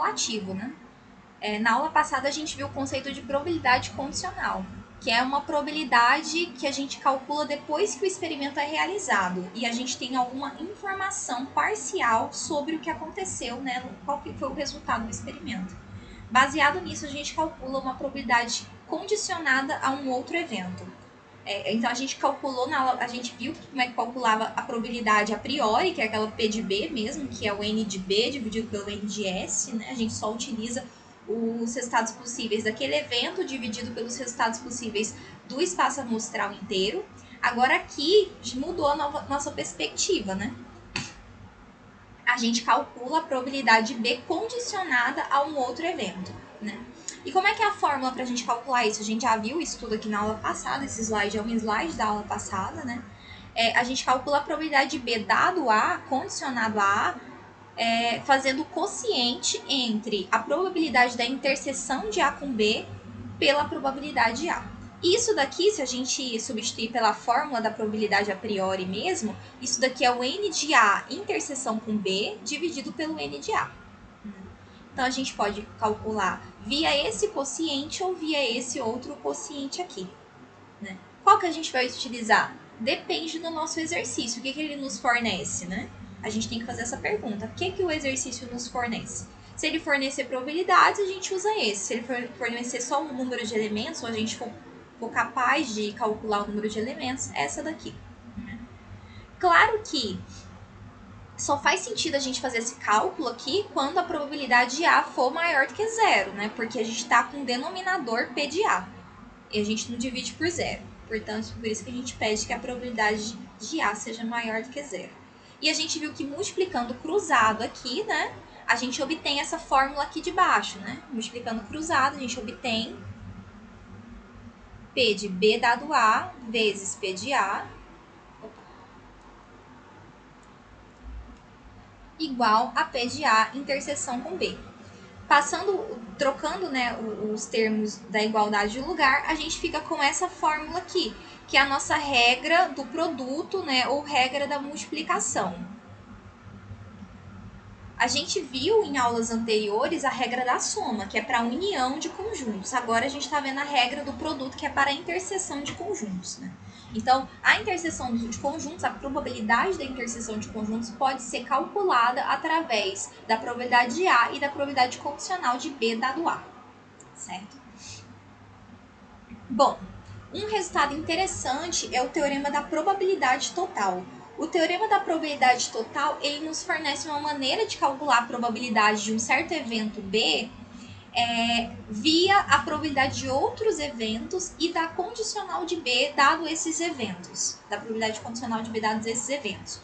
acumulativo, né? Na aula passada a gente viu o conceito de probabilidade condicional, que é uma probabilidade que a gente calcula depois que o experimento é realizado e a gente tem alguma informação parcial sobre o que aconteceu, né? Qual que foi o resultado do experimento. Baseado nisso, a gente calcula uma probabilidade condicionada a um outro evento. Então a gente calculou, a gente viu como é que calculava a probabilidade a priori, que é aquela P de B mesmo, que é o N de B dividido pelo N de S, né? A gente só utiliza os resultados possíveis daquele evento dividido pelos resultados possíveis do espaço amostral inteiro. Agora aqui mudou a nossa perspectiva, né? A gente calcula a probabilidade B condicionada a um outro evento, né? E como é que é a fórmula para a gente calcular isso? A gente já viu isso tudo aqui na aula passada, esse slide é um slide da aula passada, né? A gente calcula a probabilidade de B dado A, condicionado a A, fazendo o quociente entre a probabilidade da interseção de A com B pela probabilidade A. Isso daqui, se a gente substituir pela fórmula da probabilidade a priori mesmo, isso daqui é o N de A interseção com B dividido pelo N de A. Então, a gente pode calcular via esse quociente ou via esse outro quociente aqui, né? Qual que a gente vai utilizar? Depende do nosso exercício. O que ele nos fornece, né? A gente tem que fazer essa pergunta. O que o exercício nos fornece? Se ele fornecer probabilidades, a gente usa esse. Se ele fornecer só um número de elementos, ou a gente for capaz de calcular o número de elementos, essa daqui. Claro que só faz sentido a gente fazer esse cálculo aqui quando a probabilidade de A for maior do que zero, né? Porque a gente está com um denominador P de A. E a gente não divide por zero. Portanto, por isso que a gente pede que a probabilidade de A seja maior do que zero. E a gente viu que multiplicando cruzado aqui, né? A gente obtém essa fórmula aqui de baixo, né? Multiplicando cruzado, a gente obtém P de B dado A vezes P de A igual a P de A interseção com B. Trocando, né, os termos da igualdade de lugar, a gente fica com essa fórmula aqui, que é a nossa regra do produto, né, ou regra da multiplicação. A gente viu em aulas anteriores a regra da soma, que é para a união de conjuntos. Agora a gente está vendo a regra do produto, que é para a interseção de conjuntos, né? Então, a interseção de conjuntos, a probabilidade da interseção de conjuntos pode ser calculada através da probabilidade de A e da probabilidade condicional de B dado A, certo? Bom, um resultado interessante é o teorema da probabilidade total. O teorema da probabilidade total, ele nos fornece uma maneira de calcular a probabilidade de um certo evento B via a probabilidade de outros eventos e da condicional de B dado esses eventos, da probabilidade condicional de B dados esses eventos.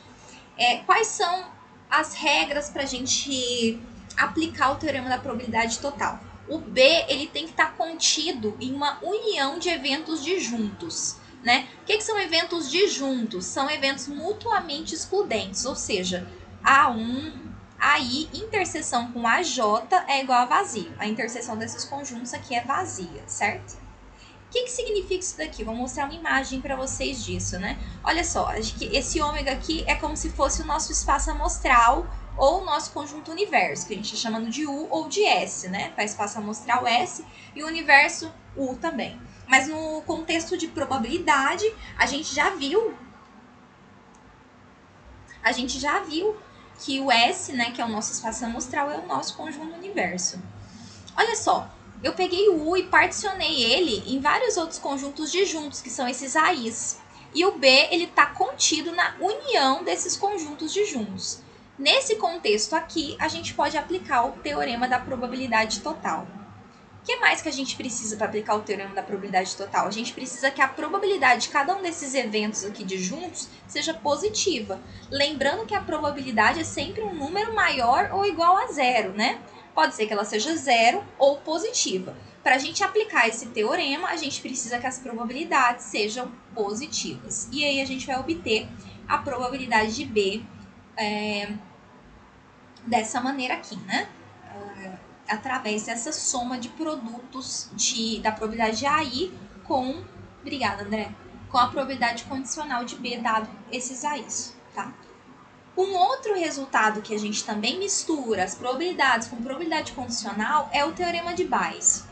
Quais são as regras para a gente aplicar o teorema da probabilidade total? O B ele tem que estar contido em uma união de eventos disjuntos. Né? O que são eventos disjuntos? São eventos mutuamente excludentes, ou seja, A1, AI, interseção com AJ é igual a vazio. A interseção desses conjuntos aqui é vazia, certo? O que significa isso daqui? Vou mostrar uma imagem para vocês disso, né? Olha só, esse ômega aqui é como se fosse o nosso espaço amostral ou o nosso conjunto universo, que a gente está chamando de U ou de S, né? Para espaço amostral S e o universo U também. Mas no contexto de probabilidade, a gente já viu que o S, né, que é o nosso espaço amostral, é o nosso conjunto universo. Olha só, eu peguei o U e particionei ele em vários outros conjuntos disjuntos, que são esses AIs. E o B, ele está contido na união desses conjuntos disjuntos. Nesse contexto aqui, a gente pode aplicar o teorema da probabilidade total. O que mais que a gente precisa para aplicar o teorema da probabilidade total? A gente precisa que a probabilidade de cada um desses eventos aqui disjuntos seja positiva. Lembrando que a probabilidade é sempre um número maior ou igual a zero, né? Pode ser que ela seja zero ou positiva. Para a gente aplicar esse teorema, a gente precisa que as probabilidades sejam positivas. E aí a gente vai obter a probabilidade de B dessa maneira aqui, né? Através dessa soma de produtos da probabilidade de AI com... Obrigada, André. Com a probabilidade condicional de B dado esses AIs, tá? Um outro resultado que a gente também mistura as probabilidades com probabilidade condicional é o teorema de Bayes.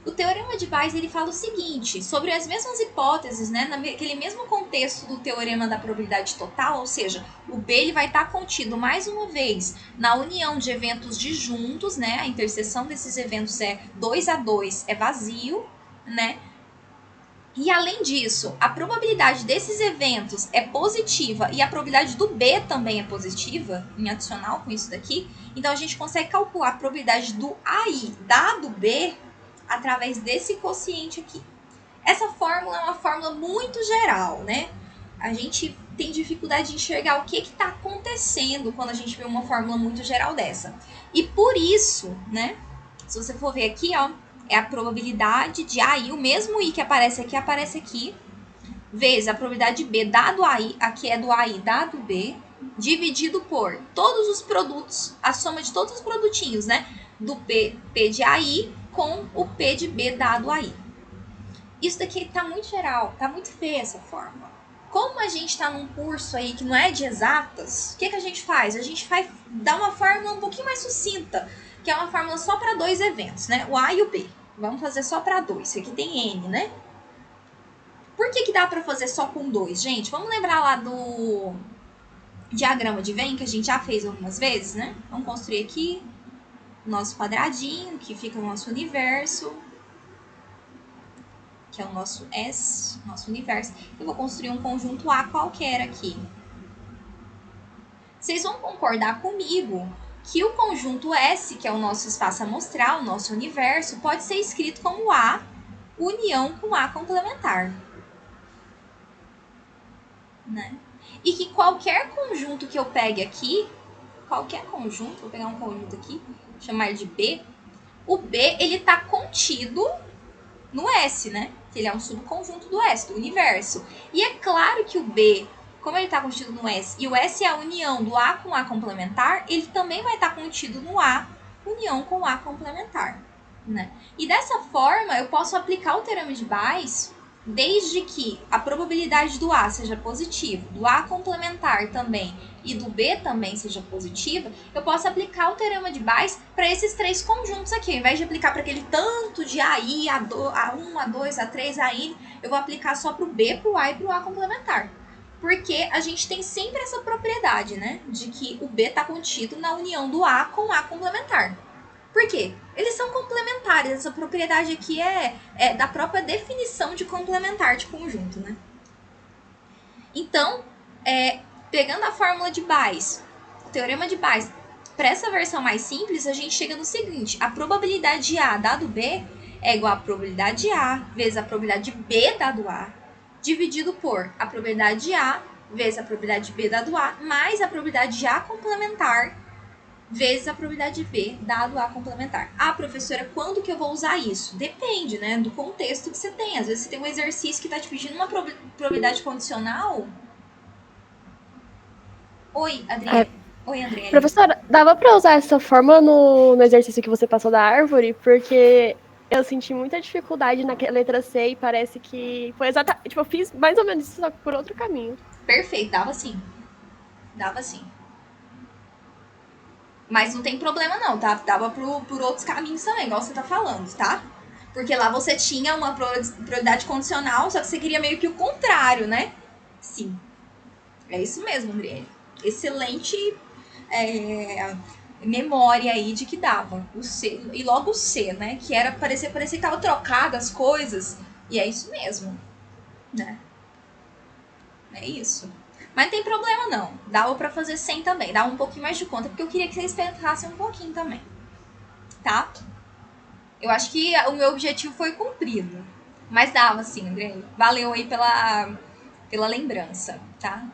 O teorema de Bayes ele fala o seguinte, sobre as mesmas hipóteses, né, naquele mesmo contexto do teorema da probabilidade total, ou seja, o B ele vai estar contido mais uma vez na união de eventos disjuntos, né, a interseção desses eventos é 2 a 2, é vazio, né? E além disso, a probabilidade desses eventos é positiva e a probabilidade do B também é positiva, em adicional com isso daqui. Então a gente consegue calcular a probabilidade do AI dado B através desse quociente aqui. Essa fórmula é uma fórmula muito geral, né? A gente tem dificuldade de enxergar o que está acontecendo quando a gente vê uma fórmula muito geral dessa. E por isso, né? Se você for ver aqui, ó, é a probabilidade de AI, o mesmo I que aparece aqui, vezes a probabilidade de B dado AI, aqui é do AI dado B, dividido por todos os produtos, a soma de todos os produtinhos, né? Do P de AI com o P de B dado AI. Isso daqui tá muito geral, tá muito feia essa fórmula. Como a gente tá num curso aí que não é de exatas, o que a gente faz? A gente vai dar uma fórmula um pouquinho mais sucinta, que é uma fórmula só para dois eventos, né? O A e o B. Vamos fazer só para dois. Isso aqui tem N, né? Por que dá para fazer só com dois, gente? Vamos lembrar lá do diagrama de Venn, que a gente já fez algumas vezes, né? Vamos construir aqui o nosso quadradinho, que fica no nosso universo, que é o nosso S, nosso universo. Eu vou construir um conjunto A qualquer aqui. Vocês vão concordar comigo que o conjunto S, que é o nosso espaço amostral, o nosso universo, pode ser escrito como A união com A complementar. Né? E que qualquer conjunto que eu pegue aqui, qualquer conjunto, vou pegar um conjunto aqui, chamar de B, o B ele está contido no S, né? Que ele é um subconjunto do S, do universo. E é claro que o B, como ele está contido no S, e o S é a união do A com A complementar, ele também vai estar contido no A, união com A complementar. Né? E dessa forma, eu posso aplicar o teorema de Bayes desde que a probabilidade do A seja positiva, do A complementar também e do B também seja positiva, eu posso aplicar o teorema de Bayes para esses três conjuntos aqui. Ao invés de aplicar para aquele tanto de AI, A1, A2, A3, AN, eu vou aplicar só para o B, para o A e para o A complementar. Porque a gente tem sempre essa propriedade, né? De que o B está contido na união do A com A complementar. Por quê? Eles são complementares. Essa propriedade aqui é da própria definição de complementar de conjunto, né? Então, pegando a fórmula de Bayes, o teorema de Bayes, para essa versão mais simples, a gente chega no seguinte: a probabilidade de A dado B é igual à probabilidade de A vezes a probabilidade de B dado A, dividido por a probabilidade de A vezes a probabilidade de B dado A, mais a probabilidade de A complementar vezes a probabilidade de B dado A complementar. Ah, professora, quando que eu vou usar isso? Depende, né, do contexto que você tem. Às vezes você tem um exercício que está te pedindo uma probabilidade condicional. Oi, Adriele. Oi, André. Professora, dava para usar essa fórmula no exercício que você passou da árvore? Porque eu senti muita dificuldade na letra C e parece que foi exatamente... Tipo, eu fiz mais ou menos isso, só que por outro caminho. Perfeito, dava sim. Dava sim. Mas não tem problema não, tá? Dava por outros caminhos também, igual você tá falando, tá? Porque lá você tinha uma probabilidade condicional, só que você queria meio que o contrário, né? Sim. É isso mesmo, Andriele. Excelente memória aí de que dava. O C, e logo o C, né? Que era parecia que tava trocado as coisas. E é isso mesmo. Né? É isso. Mas não tem problema não. Dava pra fazer sem também. Dava um pouquinho mais de conta, porque eu queria que vocês pensassem um pouquinho também. Tá? Eu acho que o meu objetivo foi cumprido. Mas dava sim, André. Valeu aí pela lembrança, tá?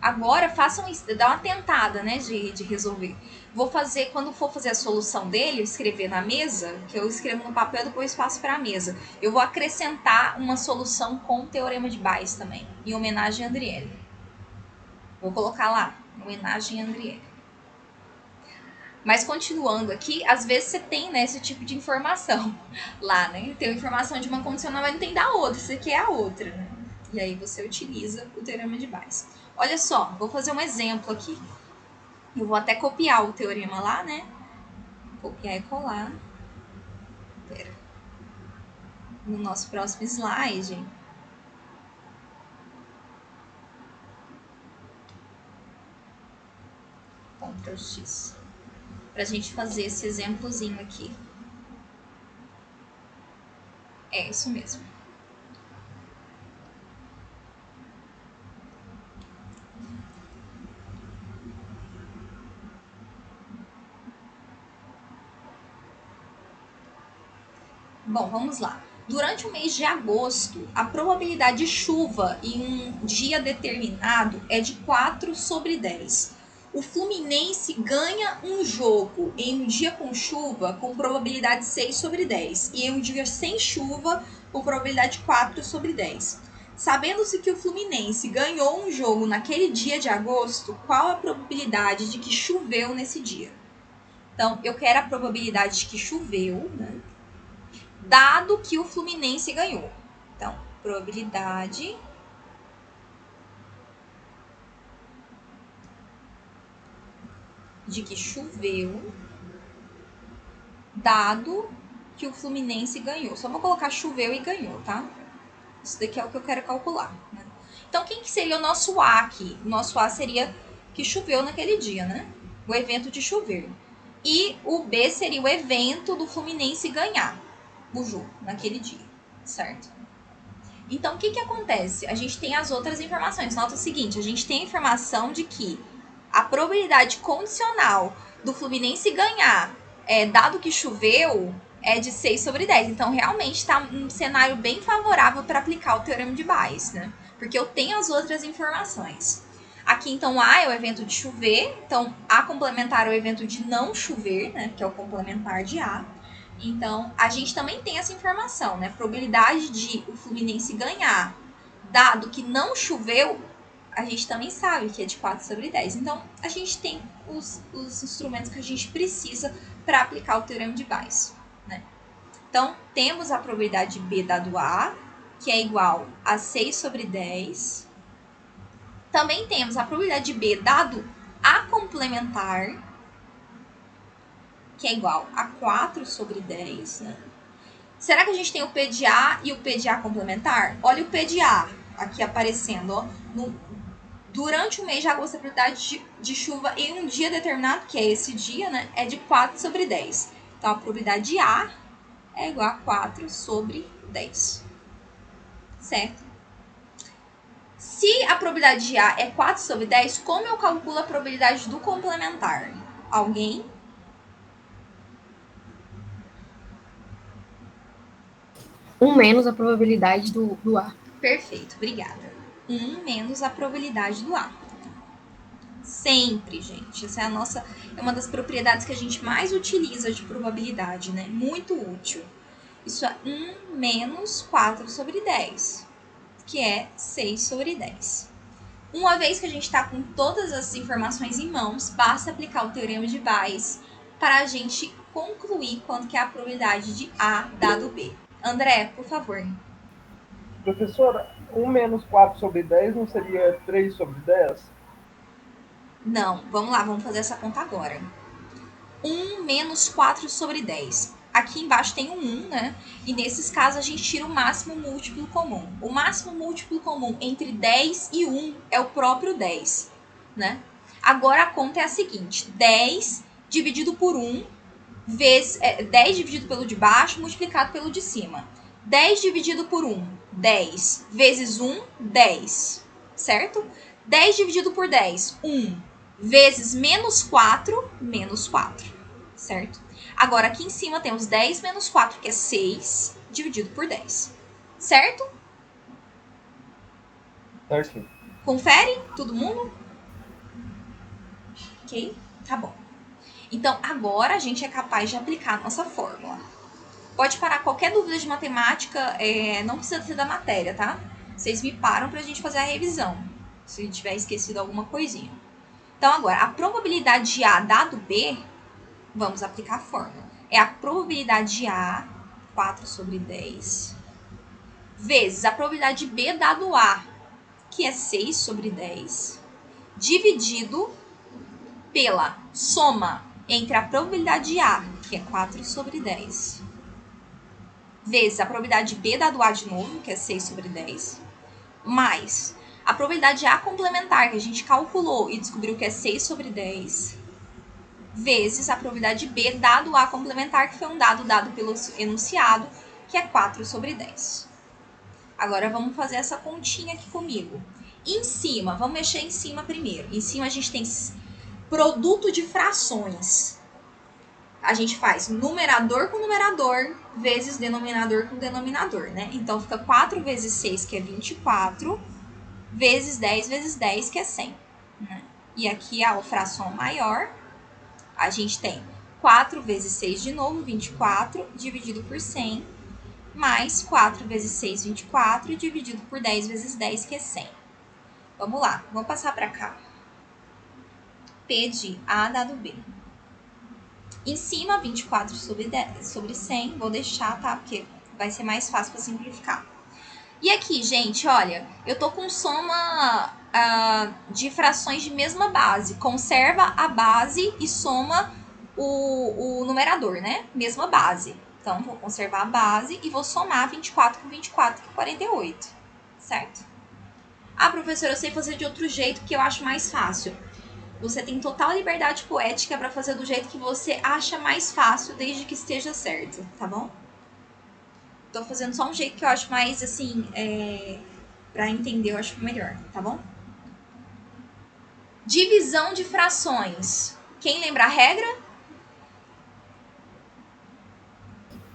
Agora façam isso, dá uma tentada, né, de resolver. Vou fazer, quando for fazer a solução dele, escrever na mesa, que eu escrevo no papel e depois passo para a mesa. Eu vou acrescentar uma solução com o teorema de Bayes também, em homenagem a Andriele. Vou colocar lá, homenagem a Andriele. Mas continuando aqui, às vezes você tem, né, esse tipo de informação lá, né? Tem informação de uma condicional, mas não tem da outra, você quer a outra, né? E aí você utiliza o teorema de Bayes. Olha só, vou fazer um exemplo aqui. Eu vou até copiar o teorema lá, né? Copiar e colar. Pera. No nosso próximo slide. Ctrl X. Pra gente fazer esse exemplozinho aqui. É isso mesmo. Bom, vamos lá. Durante o mês de agosto, a probabilidade de chuva em um dia determinado é de 4/10. O Fluminense ganha um jogo em um dia com chuva com probabilidade 6/10 e em um dia sem chuva com probabilidade 4/10. Sabendo-se que o Fluminense ganhou um jogo naquele dia de agosto, qual a probabilidade de que choveu nesse dia? Então, eu quero a probabilidade de que choveu, né? Dado que o Fluminense ganhou. Então, probabilidade de que choveu, dado que o Fluminense ganhou. Só vou colocar choveu e ganhou, tá? Isso daqui é o que eu quero calcular, né? Então, quem que seria o nosso A aqui? O nosso A seria que choveu naquele dia, né? O evento de chover. E o B seria o evento do Fluminense ganhar o jogo naquele dia, certo? Então, o que acontece? A gente tem as outras informações. Nota o seguinte, a gente tem a informação de que a probabilidade condicional do Fluminense ganhar, dado que choveu, é de 6/10. Então, realmente está um cenário bem favorável para aplicar o Teorema de Bayes, né? Porque eu tenho as outras informações. Aqui, então, A é o evento de chover. Então, A complementar é o evento de não chover, né? Que é o complementar de A. Então, a gente também tem essa informação, né? Probabilidade de o Fluminense ganhar, dado que não choveu, a gente também sabe que é de 4/10. Então, a gente tem os instrumentos que a gente precisa para aplicar o Teorema de Bayes, né? Então, temos a probabilidade de B dado A, que é igual a 6/10. Também temos a probabilidade de B dado A complementar, que é igual a 4/10, né? Será que a gente tem o P de A e o P de A complementar? Olha o P de A aqui aparecendo, ó. Durante o mês de agosto, a probabilidade de chuva em um dia determinado, que é esse dia, né, é de 4/10. Então, a probabilidade de A é igual a 4/10. Certo? Se a probabilidade de A é 4/10, como eu calculo a probabilidade do complementar? Alguém? 1 menos a probabilidade do A. Perfeito, obrigada. 1 menos a probabilidade do A. Sempre, gente. Essa é uma das propriedades que a gente mais utiliza de probabilidade, né? Muito útil. Isso é 1 menos 4/10, que é 6/10. Uma vez que a gente está com todas as informações em mãos, basta aplicar o Teorema de Bayes para a gente concluir quanto que é a probabilidade de A dado B. André, por favor. Professora, 1 menos 4/10 não seria 3/10? Não, vamos lá, vamos fazer essa conta agora. 1 menos 4/10. Aqui embaixo tem um 1, né? E nesses casos a gente tira o máximo múltiplo comum. O máximo múltiplo comum entre 10 e 1 é o próprio 10, né? Agora a conta é a seguinte: 10 dividido por 1 vezes 10 dividido pelo de baixo multiplicado pelo de cima. 10 dividido por 1, 10 vezes 1, 10, certo? 10 dividido por 10, 1 vezes menos 4, menos 4, certo? Agora, aqui em cima temos 10 menos 4, que é 6, dividido por 10, certo? Certo. Confere? Todo mundo? Ok? Tá bom. Então, agora a gente é capaz de aplicar a nossa fórmula. Pode parar qualquer dúvida de matemática, não precisa ser da matéria, tá? Vocês me param pra gente fazer a revisão, se tiver esquecido alguma coisinha. Então, agora, a probabilidade de A dado B, vamos aplicar a fórmula. É a probabilidade de A, 4/10, vezes a probabilidade de B dado A, que é 6/10, dividido pela soma entre a probabilidade de A, que é 4 sobre 10, vezes a probabilidade de B dado A de novo, que é 6 sobre 10, mais a probabilidade de A complementar, que a gente calculou e descobriu que é 6 sobre 10, vezes a probabilidade de B dado A complementar, que foi um dado pelo enunciado, que é 4 sobre 10. Agora vamos fazer essa continha aqui comigo. Em cima, vamos mexer em cima primeiro. Em cima a gente tem produto de frações. A gente faz numerador com numerador vezes denominador com denominador, né? Então fica 4 vezes 6, que é 24, vezes 10, que é 100. Né? E aqui a fração maior, a gente tem 4 vezes 6 de novo, 24, dividido por 100, mais 4 vezes 6, 24, dividido por 10 vezes 10, que é 100. Vamos lá, vamos passar para cá. P de A dado B. Em cima, 24 sobre 100, vou deixar, tá? Porque vai ser mais fácil para simplificar. E aqui, gente, olha, eu tô com soma de frações de mesma base. Conserva a base e soma o numerador, né? Mesma base. Então, vou conservar a base e vou somar 24 com 24, que é 48, certo? Ah, professora, eu sei fazer de outro jeito que eu acho mais fácil. Você tem total liberdade poética para fazer do jeito que você acha mais fácil, desde que esteja certo, tá bom? Tô fazendo só um jeito que eu acho mais, assim, para entender, eu acho melhor, tá bom? Divisão de frações. Quem lembra a regra?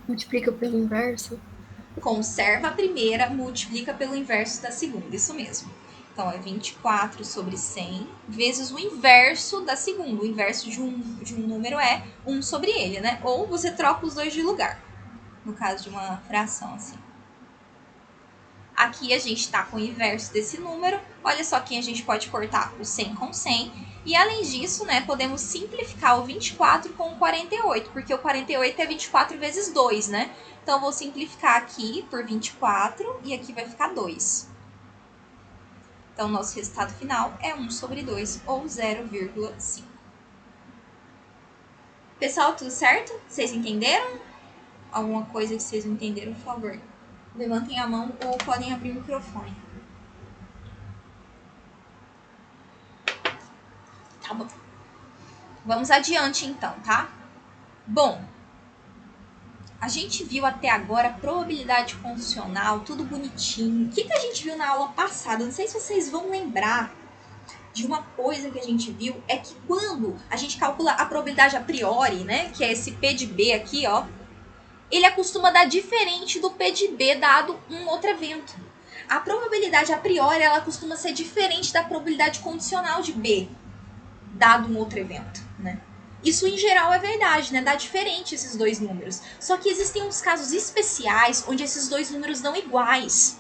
Multiplica pelo inverso. Conserva a primeira, multiplica pelo inverso da segunda, isso mesmo. Então, é 24 sobre 100 vezes o inverso da segunda. O inverso de um número é 1 sobre ele, né? Ou você troca os dois de lugar, no caso de uma fração assim. Aqui a gente está com o inverso desse número. Olha só que a gente pode cortar o 100 com 100. E além disso, né, podemos simplificar o 24 com o 48, porque o 48 é 24 vezes 2, né? Então, eu vou simplificar aqui por 24 e aqui vai ficar 2. Então, o nosso resultado final é 1 sobre 2, ou 0,5. Pessoal, tudo certo? Vocês entenderam? Alguma coisa que vocês não entenderam, por favor, levantem a mão ou podem abrir o microfone. Tá bom. Vamos adiante, então, tá? Bom, a gente viu até agora probabilidade condicional, tudo bonitinho. O que a gente viu na aula passada? Não sei se vocês vão lembrar de uma coisa que a gente viu, é que quando a gente calcula a probabilidade a priori, né, que é esse P de B aqui, ó, ele costuma dar diferente do P de B dado um outro evento. A probabilidade a priori, ela costuma ser diferente da probabilidade condicional de B, dado um outro evento, né? Isso em geral é verdade, né? Dá diferente esses dois números. Só que existem uns casos especiais onde esses dois números dão iguais.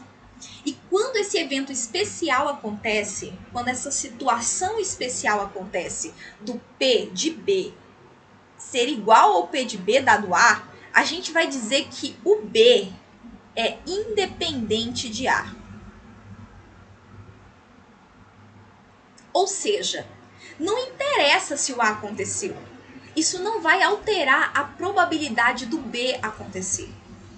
E quando esse evento especial acontece, quando essa situação especial acontece do P de B ser igual ao P de B dado A, a gente vai dizer que o B é independente de A. Ou seja, não interessa se o A aconteceu. Isso não vai alterar a probabilidade do B acontecer.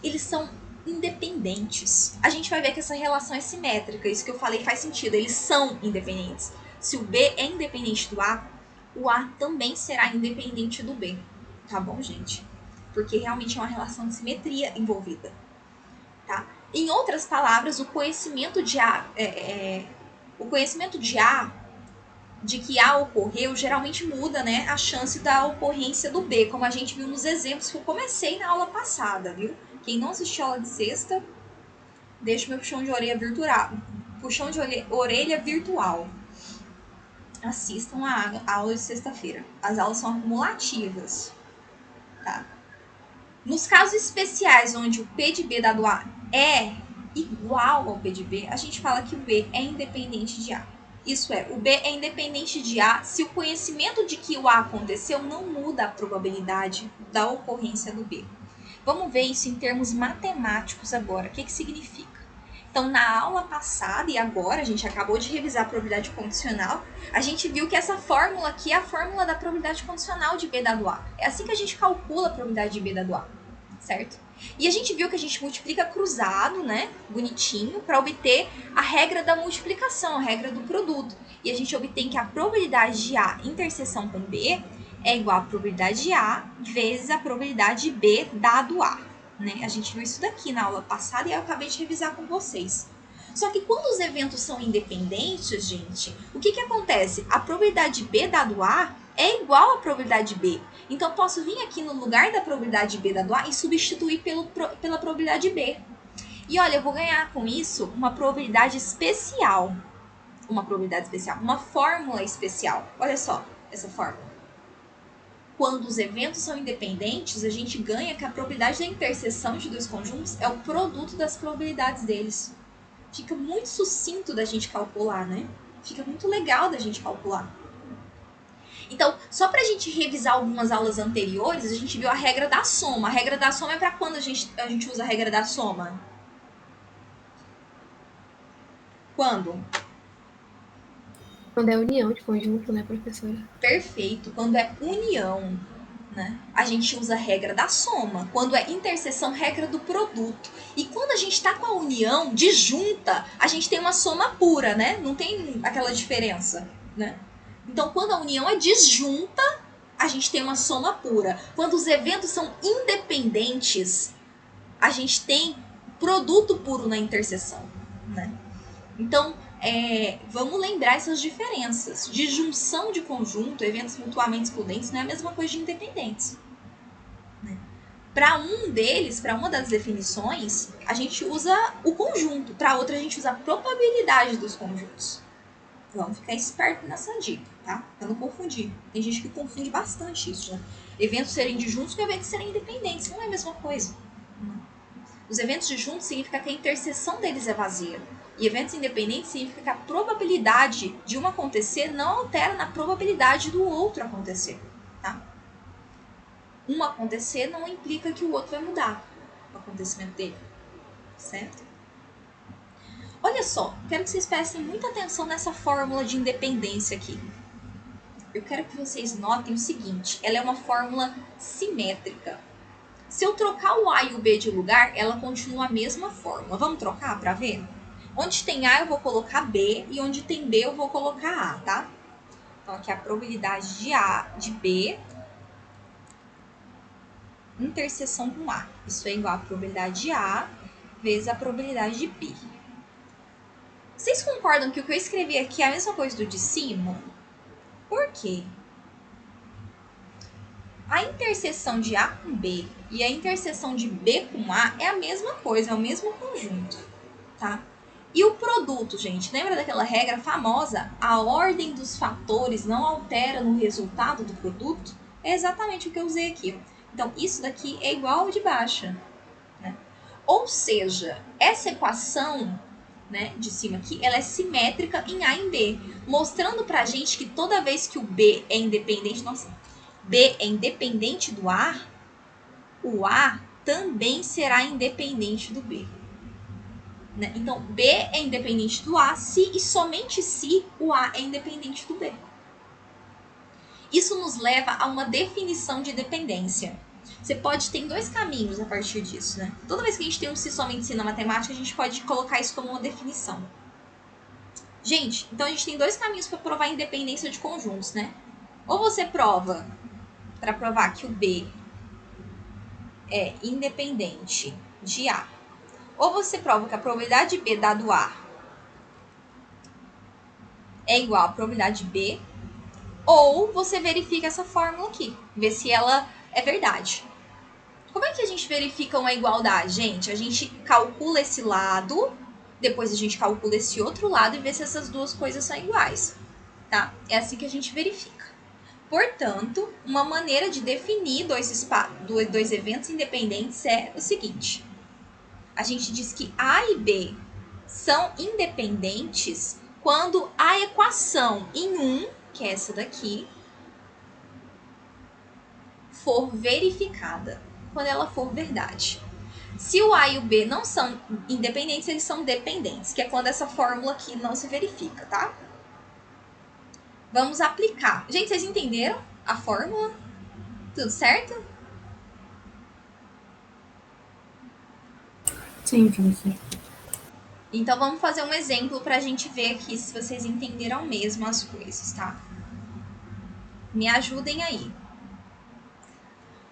Eles são independentes. A gente vai ver que essa relação é simétrica. Isso que eu falei faz sentido. Eles são independentes. Se o B é independente do A, o A também será independente do B. Tá bom, gente? Porque realmente é uma relação de simetria envolvida. Tá? Em outras palavras, o conhecimento de A... o conhecimento de que A ocorreu, geralmente muda, né, a chance da ocorrência do B, como a gente viu nos exemplos que eu comecei na aula passada, viu? Quem não assistiu a aula de sexta, deixa o meu puxão de orelha virtual. Puxão de orelha virtual. Assistam a aula de sexta-feira. As aulas são acumulativas, tá? Nos casos especiais onde o P de B dado A é igual ao P de B, a gente fala que o B é independente de A. Isso é, o B é independente de A se o conhecimento de que o A aconteceu não muda a probabilidade da ocorrência do B. Vamos ver isso em termos matemáticos agora. O que significa? Então, na aula passada e agora, a gente acabou de revisar a probabilidade condicional, a gente viu que essa fórmula aqui é a fórmula da probabilidade condicional de B dado A. É assim que a gente calcula a probabilidade de B dado A, certo? E a gente viu que a gente multiplica cruzado, né, bonitinho, para obter a regra da multiplicação, a regra do produto. E a gente obtém que a probabilidade de A interseção com B é igual à probabilidade de A vezes a probabilidade de B dado A. Né? A gente viu isso daqui na aula passada e eu acabei de revisar com vocês. Só que quando os eventos são independentes, gente, o que acontece? A probabilidade de B dado A é igual à probabilidade de B. Então, eu posso vir aqui no lugar da probabilidade de B dado A e substituir pela probabilidade de B. E olha, eu vou ganhar com isso uma probabilidade especial. Uma fórmula especial. Olha só essa fórmula. Quando os eventos são independentes, a gente ganha que a probabilidade da interseção de dois conjuntos é o produto das probabilidades deles. Fica muito sucinto da gente calcular, né? Fica muito legal da gente calcular. Então, só pra gente revisar algumas aulas anteriores, a gente viu a regra da soma. A regra da soma é pra quando a gente usa a regra da soma? Quando? Quando é união de conjunto, né, professora? Perfeito. Quando é união, né? A gente usa a regra da soma. Quando é interseção, regra do produto. E quando a gente está com a união disjunta, a gente tem uma soma pura, né? Não tem aquela diferença, né? Então, quando a união é disjunta, a gente tem uma soma pura. Quando os eventos são independentes, a gente tem produto puro na interseção, né? Então, vamos lembrar essas diferenças. Disjunção de conjunto, eventos mutuamente excludentes, não é a mesma coisa de independentes. Né? Para um deles, para uma das definições, a gente usa o conjunto. Para outra, a gente usa a probabilidade dos conjuntos. Vamos ficar esperto nessa dica, tá? Para não confundir. Tem gente que confunde bastante isso, né? Eventos serem disjuntos com eventos serem independentes. Não é a mesma coisa. Os eventos disjuntos significa que a interseção deles é vazia. E eventos independentes significa que a probabilidade de um acontecer não altera na probabilidade do outro acontecer. Tá? Um acontecer não implica que o outro vai mudar o acontecimento dele. Certo? Olha só, quero que vocês prestem muita atenção nessa fórmula de independência aqui. Eu quero que vocês notem o seguinte, ela é uma fórmula simétrica. Se eu trocar o A e o B de lugar, ela continua a mesma fórmula. Vamos trocar para ver? Onde tem A eu vou colocar B e onde tem B eu vou colocar A, tá? Então aqui a probabilidade de A, de B, interseção com A. Isso é igual a probabilidade de A vezes a probabilidade de B. Vocês concordam que o que eu escrevi aqui é a mesma coisa do de cima? Por quê? A interseção de A com B e a interseção de B com A é a mesma coisa, é o mesmo conjunto, tá? E o produto, gente, lembra daquela regra famosa? A ordem dos fatores não altera no resultado do produto? É exatamente o que eu usei aqui. Então, isso daqui é igual ao de baixa, né? Ou seja, essa equação, né, de cima aqui, ela é simétrica em A e em B, mostrando pra gente que toda vez que o B é independente, B é independente do A, o A também será independente do B. Né? Então, B é independente do A se e somente se o A é independente do B. Isso nos leva a uma definição de dependência. Você pode ter dois caminhos a partir disso. Né? Toda vez que a gente tem um se somente se na matemática, a gente pode colocar isso como uma definição. Gente, então a gente tem dois caminhos para provar a independência de conjuntos. Né? Ou você prova para provar que o B é independente de A. Ou você prova que a probabilidade de B dado A é igual à probabilidade de B, ou você verifica essa fórmula aqui, vê se ela é verdade. Como é que a gente verifica uma igualdade, gente? A gente calcula esse lado, depois a gente calcula esse outro lado e vê se essas duas coisas são iguais, tá? É assim que a gente verifica. Portanto, uma maneira de definir dois eventos independentes é o seguinte. A gente diz que A e B são independentes quando a equação em 1, que é essa daqui, for verificada. Quando ela for verdade. Se o A e o B não são independentes, eles são dependentes, que é quando essa fórmula aqui não se verifica, tá? Vamos aplicar. Gente, vocês entenderam a fórmula? Tudo certo? Sim, professor. Então, vamos fazer um exemplo para a gente ver aqui se vocês entenderam mesmo as coisas, tá? Me ajudem aí.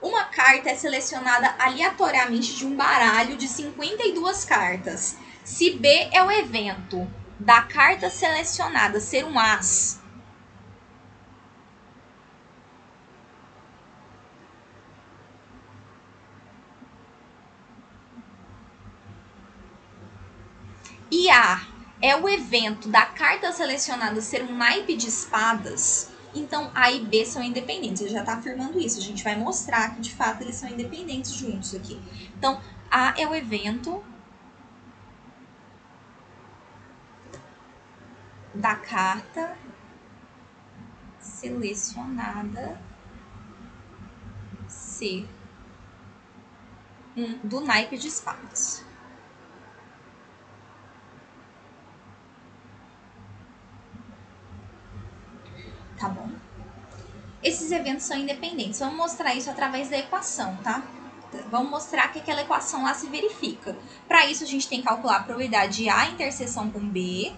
Uma carta é selecionada aleatoriamente de um baralho de 52 cartas. Se B é o evento da carta selecionada ser um as, e A é o evento da carta selecionada ser um naipe de espadas, então A e B são independentes. Ele já está afirmando isso. A gente vai mostrar que de fato eles são independentes juntos aqui. Então, A é o evento da carta selecionada ser do naipe de espadas. Tá bom? Esses eventos são independentes. Vamos mostrar isso através da equação, tá? Vamos mostrar que aquela equação lá se verifica. Para isso, a gente tem que calcular a probabilidade de A interseção com B,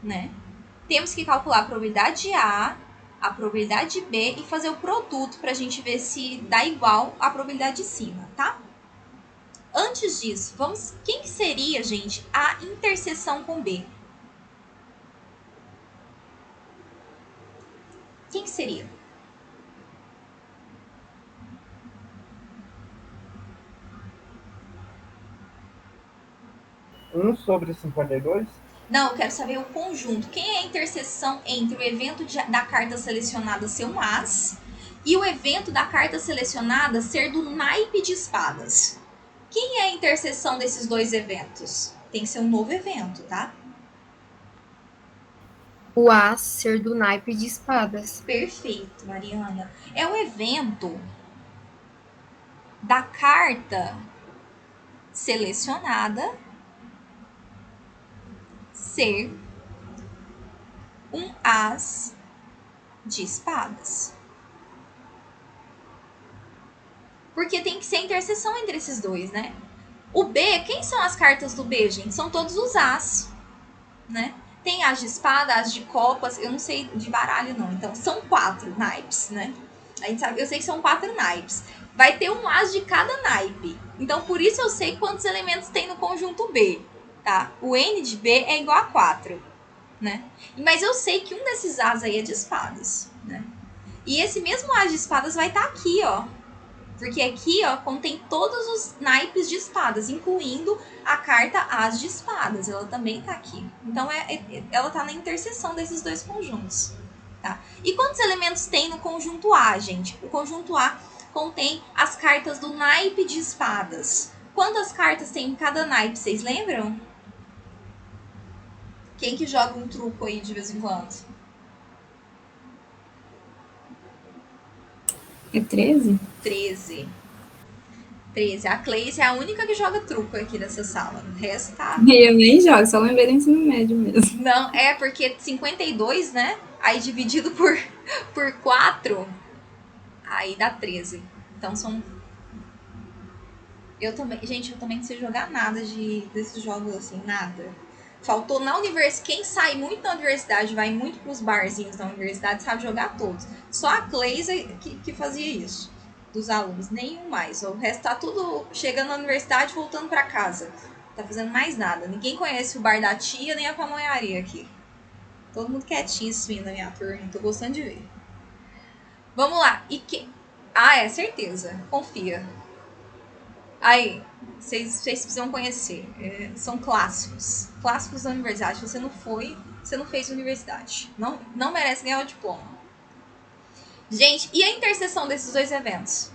né? Temos que calcular a probabilidade de A, a probabilidade de B e fazer o produto para a gente ver se dá igual a probabilidade de cima, tá? Antes disso, quem que seria, gente, a interseção com B? Quem que seria? Um sobre 52? Não, eu quero saber o conjunto. Quem é a interseção entre o evento da carta selecionada ser um as e o evento da carta selecionada ser do naipe de espadas? Quem é a interseção desses dois eventos? Tem que ser um novo evento, tá? O as ser do naipe de espadas. Perfeito, Mariana. É o evento da carta selecionada ser um as de espadas. Porque tem que ser a interseção entre esses dois, né? O B, quem são as cartas do B, gente? São todos os as, né? Tem as de espada, as de copas, eu não sei de baralho não. Então, são 4 naipes, né? A gente sabe, eu sei que são 4 naipes. Vai ter um as de cada naipe. Então, por isso eu sei quantos elementos tem no conjunto B, tá? O N de B é igual a 4, né? Mas eu sei que um desses as aí é de espadas, né? E esse mesmo as de espadas vai estar aqui, ó. Porque aqui, ó, contém todos os naipes de espadas, incluindo a carta as de espadas. Ela também tá aqui. Então, ela tá na interseção desses dois conjuntos, tá? E quantos elementos tem no conjunto A, gente? O conjunto A contém as cartas do naipe de espadas. Quantas cartas tem em cada naipe, vocês lembram? Quem que joga um truco aí de vez em quando? É 13? 13. A Cleise é a única que joga truco aqui nessa sala. O resto tá... Eu nem jogo, só lembrei do ensino médio mesmo. Não, é porque 52, né? Aí dividido por 4, aí dá 13. Então são... Eu também não sei jogar nada desses jogos assim, nada. Faltou na universidade. Quem sai muito na universidade, vai muito pros barzinhos da universidade, sabe jogar todos. Só a Cleise que fazia isso, dos alunos, nenhum mais. O resto tá tudo chegando na universidade, voltando para casa. Tá fazendo mais nada. Ninguém conhece o bar da tia, nem a pamonharia aqui. Todo mundo quietinho assim na minha turma. Tô gostando de ver. Vamos lá. Ah, é, certeza. Confia. Aí, vocês precisam conhecer. São clássicos. Clássicos da universidade. Se você não foi, você não fez universidade. Não merece ganhar o diploma. Gente, e a interseção desses dois eventos?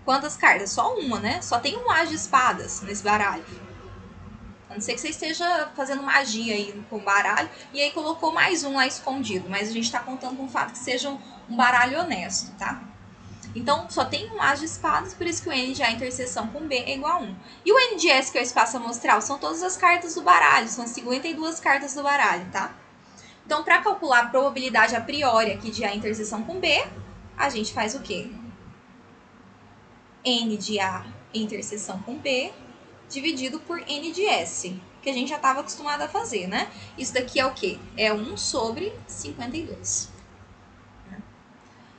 Quantas cartas? Só uma, né? Só tem um as de espadas nesse baralho. A não ser que você esteja fazendo magia aí com o baralho e aí colocou mais um lá escondido. Mas a gente tá contando com o fato que seja um baralho honesto, tá? Então, só tem um as de espadas, por isso que o N de A interseção com B é igual a 1. E o N de S, que é o espaço amostral, são todas as cartas do baralho. São 52 cartas do baralho, tá? Então, para calcular a probabilidade a priori aqui de A interseção com B, a gente faz o quê? N de A interseção com B dividido por N de S, que a gente já estava acostumado a fazer, né? Isso daqui é o quê? É 1 sobre 52.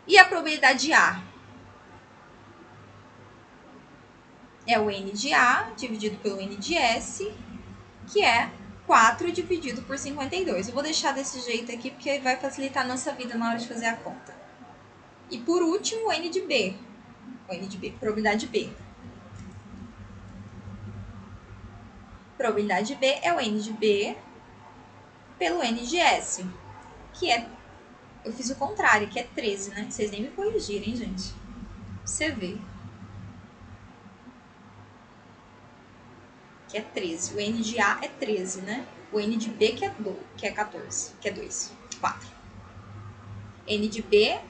E a probabilidade de A? É o N de A dividido pelo N de S, que é 4 dividido por 52. Eu vou deixar desse jeito aqui, porque vai facilitar a nossa vida na hora de fazer a conta. E por último, o N de B. O N de B, probabilidade de B. Probabilidade de B é o N de B pelo N de S, que é... Eu fiz o contrário, que é 13, né? Vocês nem me corrigirem, gente. Você vê. Que é 13. O N de A é 13, né? O N de B que é 14, que é 2, 4. N de B,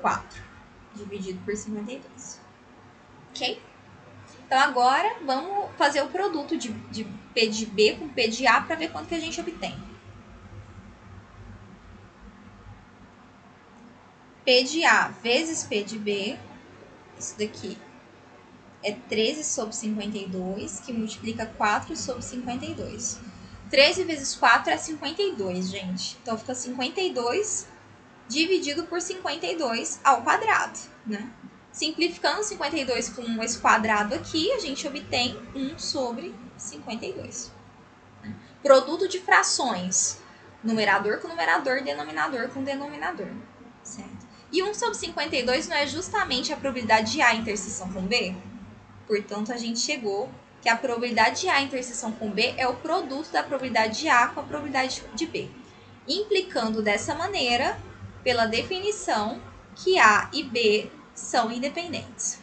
4, dividido por 52. Ok? Então, agora, vamos fazer o produto de P de B com P de A para ver quanto que a gente obtém. P de A vezes P de B, isso daqui é 13 sobre 52, que multiplica 4 sobre 52. 13 vezes 4 é 52, gente. Então, fica 52 dividido por 52 ao quadrado, né? Simplificando 52 com esse quadrado aqui, a gente obtém 1 sobre 52. Produto de frações. Numerador com numerador, denominador com denominador. Certo? E 1 sobre 52 não é justamente a probabilidade de A interseção com B? Portanto, a gente chegou que a probabilidade de A interseção com B é o produto da probabilidade de A com a probabilidade de B. Implicando dessa maneira, pela definição, que A e B são independentes.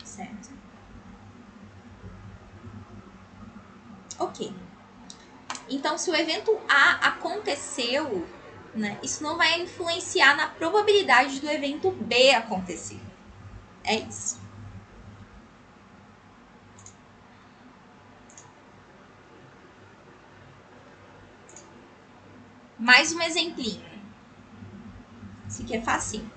Certo? Ok. Então, se o evento A aconteceu, né, isso não vai influenciar na probabilidade do evento B acontecer. É isso. Mais um exemplinho. Esse aqui é facinho.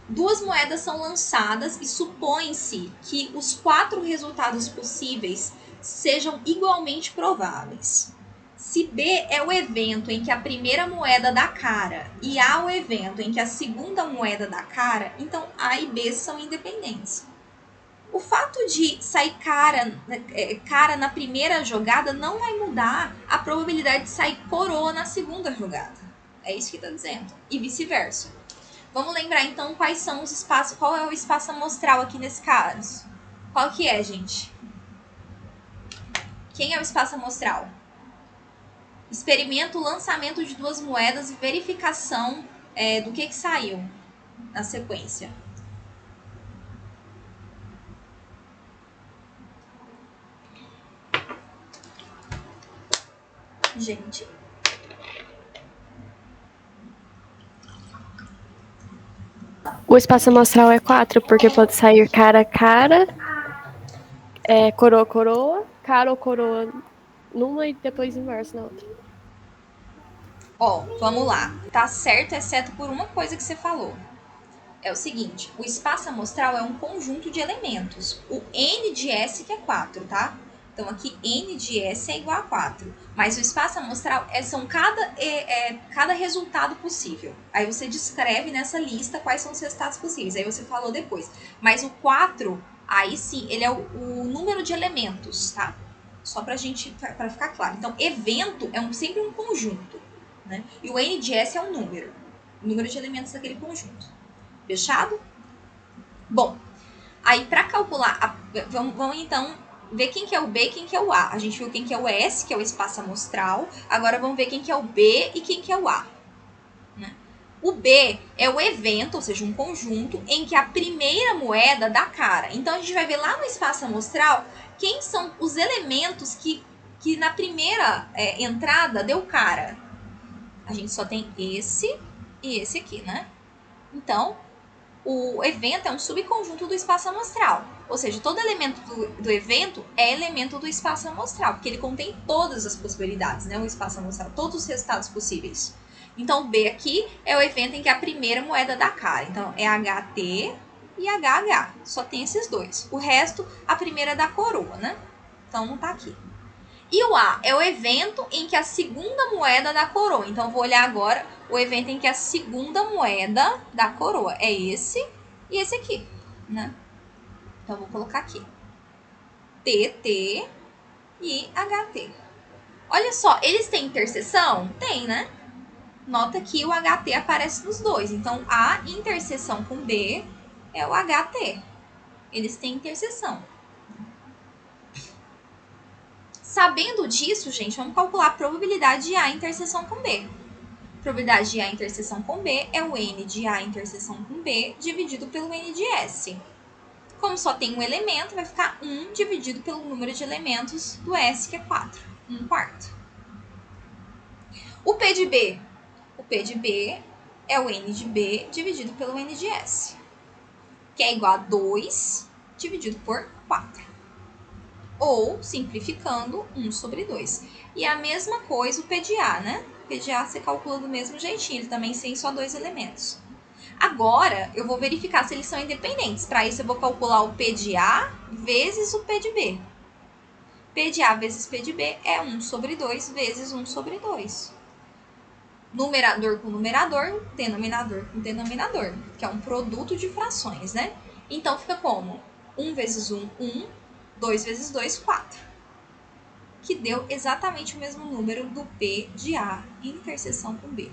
2 moedas são lançadas e supõe-se que os 4 resultados possíveis sejam igualmente prováveis. Se B é o evento em que a primeira moeda dá cara e A o evento em que a segunda moeda dá cara, então A e B são independentes. O fato de sair cara na primeira jogada não vai mudar a probabilidade de sair coroa na segunda jogada. É isso que está dizendo. E vice-versa. Vamos lembrar então quais são os espaços, qual é o espaço amostral aqui nesse caso. Qual que é, gente? Quem é o espaço amostral? Experimento o lançamento de 2 moedas e verificação do que saiu na sequência. Gente. O espaço amostral é 4, porque pode sair cara a cara, coroa coroa, cara ou coroa numa e depois inverso na outra. Ó, vamos lá. Tá certo, exceto por uma coisa que você falou. É o seguinte, o espaço amostral é um conjunto de elementos. O N de S que é 4, tá? Então, aqui, N de S é igual a 4. Mas o espaço amostral são cada resultado possível. Aí você descreve nessa lista quais são os resultados possíveis. Aí você falou depois. Mas o 4, aí sim, ele é o número de elementos, tá? Só pra ficar claro. Então, evento é sempre um conjunto, né? E o N de S é um número. O número de elementos daquele conjunto. Fechado? Bom, aí para calcular, vamos então ver quem que é o B e quem que é o A. A gente viu quem que é o S, que é o espaço amostral. Agora vamos ver quem que é o B e quem que é o A. Né? O B é o evento, ou seja, um conjunto, em que a primeira moeda dá cara. Então a gente vai ver lá no espaço amostral quem são os elementos que na primeira entrada deu cara. A gente só tem esse e esse aqui, né? Então, o evento é um subconjunto do espaço amostral. Ou seja, todo elemento do evento é elemento do espaço amostral, porque ele contém todas as possibilidades, né? O espaço amostral, todos os resultados possíveis. Então, o B aqui é o evento em que a primeira moeda dá cara. Então, é HT e HH. Só tem esses dois. O resto, a primeira dá coroa, né? Então, não tá aqui. E o A é o evento em que a segunda moeda dá coroa. Então, eu vou olhar agora o evento em que a segunda moeda dá coroa. É esse e esse aqui, né? Então, eu vou colocar aqui. TT e HT. Olha só, eles têm interseção? Tem, né? Nota que o HT aparece nos dois. Então, A interseção com B é o HT. Eles têm interseção. Sabendo disso, gente, vamos calcular a probabilidade de A interseção com B. A probabilidade de A interseção com B é o N de A interseção com B dividido pelo N de S. Como só tem um elemento, vai ficar 1 dividido pelo número de elementos do S, que é 4. 1/4. O P de B. O P de B é o N de B dividido pelo N de S, que é igual a 2 dividido por 4. Ou, simplificando, 1 sobre 2. E a mesma coisa o P de A, né? O P de A você calcula do mesmo jeitinho, ele também tem só 2 elementos. Agora, eu vou verificar se eles são independentes. Para isso, eu vou calcular o P de A vezes o P de B. P de A vezes P de B é 1 sobre 2 vezes 1 sobre 2. Numerador com numerador, denominador com denominador, que é um produto de frações, né? Então, fica como? 1 vezes 1, 1. 2 vezes 2, 4. Que deu exatamente o mesmo número do P de A interseção com B.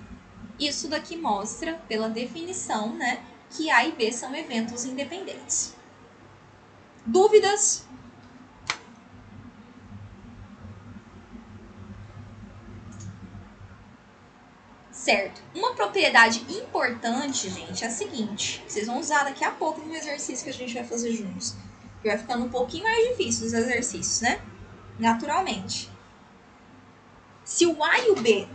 Isso daqui mostra, pela definição, né, que A e B são eventos independentes. Dúvidas? Certo. Uma propriedade importante, gente, é a seguinte. Vocês vão usar daqui a pouco no exercício que a gente vai fazer juntos. Que vai ficando um pouquinho mais difícil os exercícios, né? Naturalmente. Se o A e o B...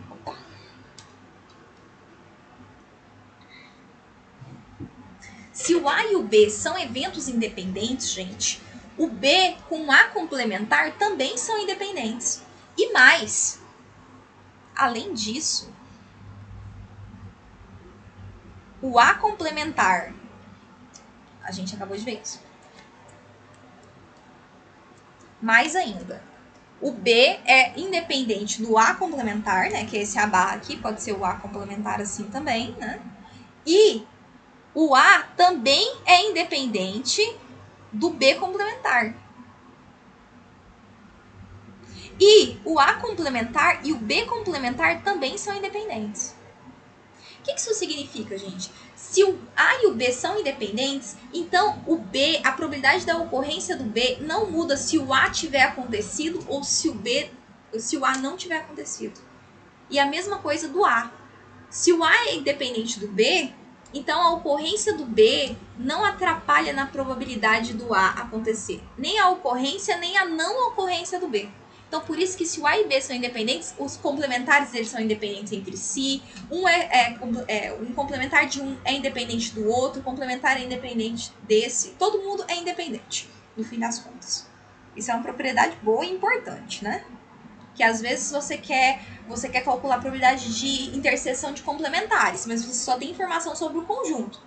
Se o A e o B são eventos independentes, gente, o B com A complementar também são independentes. E mais, além disso, o A complementar, a gente acabou de ver isso. Mais ainda, o B é independente do A complementar, né, que é esse A barra aqui, pode ser o A complementar assim também, né? E o A também é independente do B complementar. E o A complementar e o B complementar também são independentes. O que isso significa, gente? Se o A e o B são independentes, então o B, a probabilidade da ocorrência do B não muda se o A tiver acontecido ou se o A não tiver acontecido. E a mesma coisa do A. Se o A é independente do B, então a ocorrência do B não atrapalha na probabilidade do A acontecer. Nem a ocorrência, nem a não ocorrência do B. Então, por isso que se o A e B são independentes, os complementares eles são independentes entre si. Um complementar de um é independente do outro, o complementar é independente desse. Todo mundo é independente, no fim das contas. Isso é uma propriedade boa e importante, né? Que às vezes você quer calcular a probabilidade de interseção de complementares, mas você só tem informação sobre o conjunto.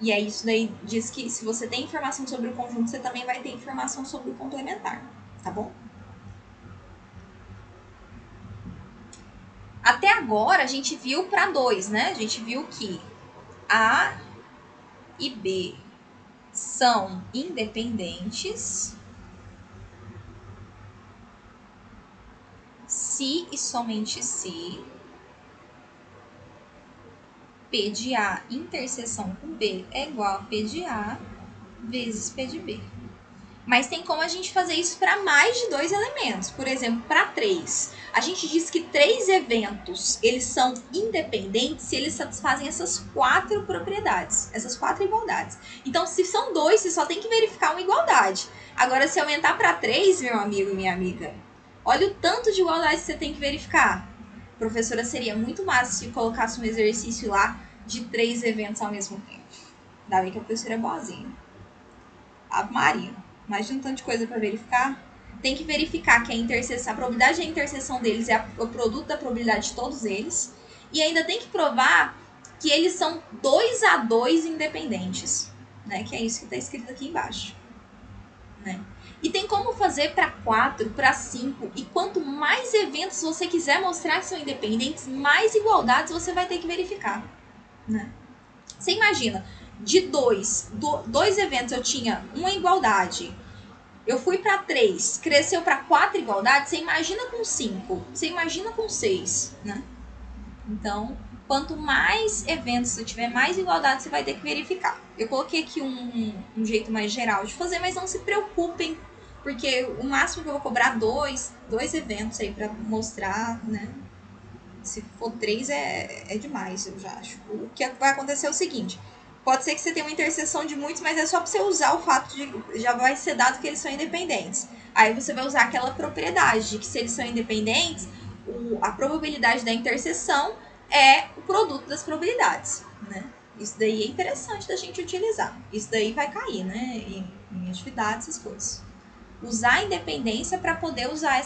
E é isso daí, diz que se você tem informação sobre o conjunto, você também vai ter informação sobre o complementar, tá bom? Até agora, a gente viu para 2, né? A gente viu que A e B são independentes se e somente se P de A interseção com B é igual a P de A vezes P de B. Mas tem como a gente fazer isso para mais de 2 elementos. Por exemplo, para 3. A gente diz que 3 eventos, eles são independentes se eles satisfazem essas 4 propriedades, essas 4 igualdades. Então, se são 2, você só tem que verificar uma igualdade. Agora, se aumentar para 3, meu amigo e minha amiga, olha o tanto de igualdades que você tem que verificar. Professora, seria muito massa se colocasse um exercício lá de 3 eventos ao mesmo tempo. Ainda bem que a professora é boazinha. Ave Maria. Imagina um tanto de coisa para verificar. Tem que verificar que a probabilidade da interseção deles é o produto da probabilidade de todos eles. E ainda tem que provar que eles são 2 a 2 independentes. Né? Que é isso que está escrito aqui embaixo. Né? E tem como fazer para 4, para 5. E quanto mais eventos você quiser mostrar que são independentes, mais igualdades você vai ter que verificar. Né? Você imagina, de dois eventos eu tinha uma igualdade. Eu fui para 3, cresceu para 4 igualdades. Você imagina com 5, você imagina com 6. Né? Então, quanto mais eventos você tiver, mais igualdade você vai ter que verificar. Eu coloquei aqui um jeito mais geral de fazer, mas não se preocupem, porque o máximo que eu vou cobrar dois eventos aí para mostrar, né? Se for 3 é demais, eu já acho. O que vai acontecer é o seguinte: pode ser que você tenha uma interseção de muitos, mas é só para você usar o fato de já vai ser dado que eles são independentes. Aí você vai usar aquela propriedade de que se eles são independentes, a probabilidade da interseção é o produto das probabilidades, né? Isso daí é interessante da gente utilizar. Isso daí vai cair, né? Em atividades, essas coisas. Usar a independência para poder usar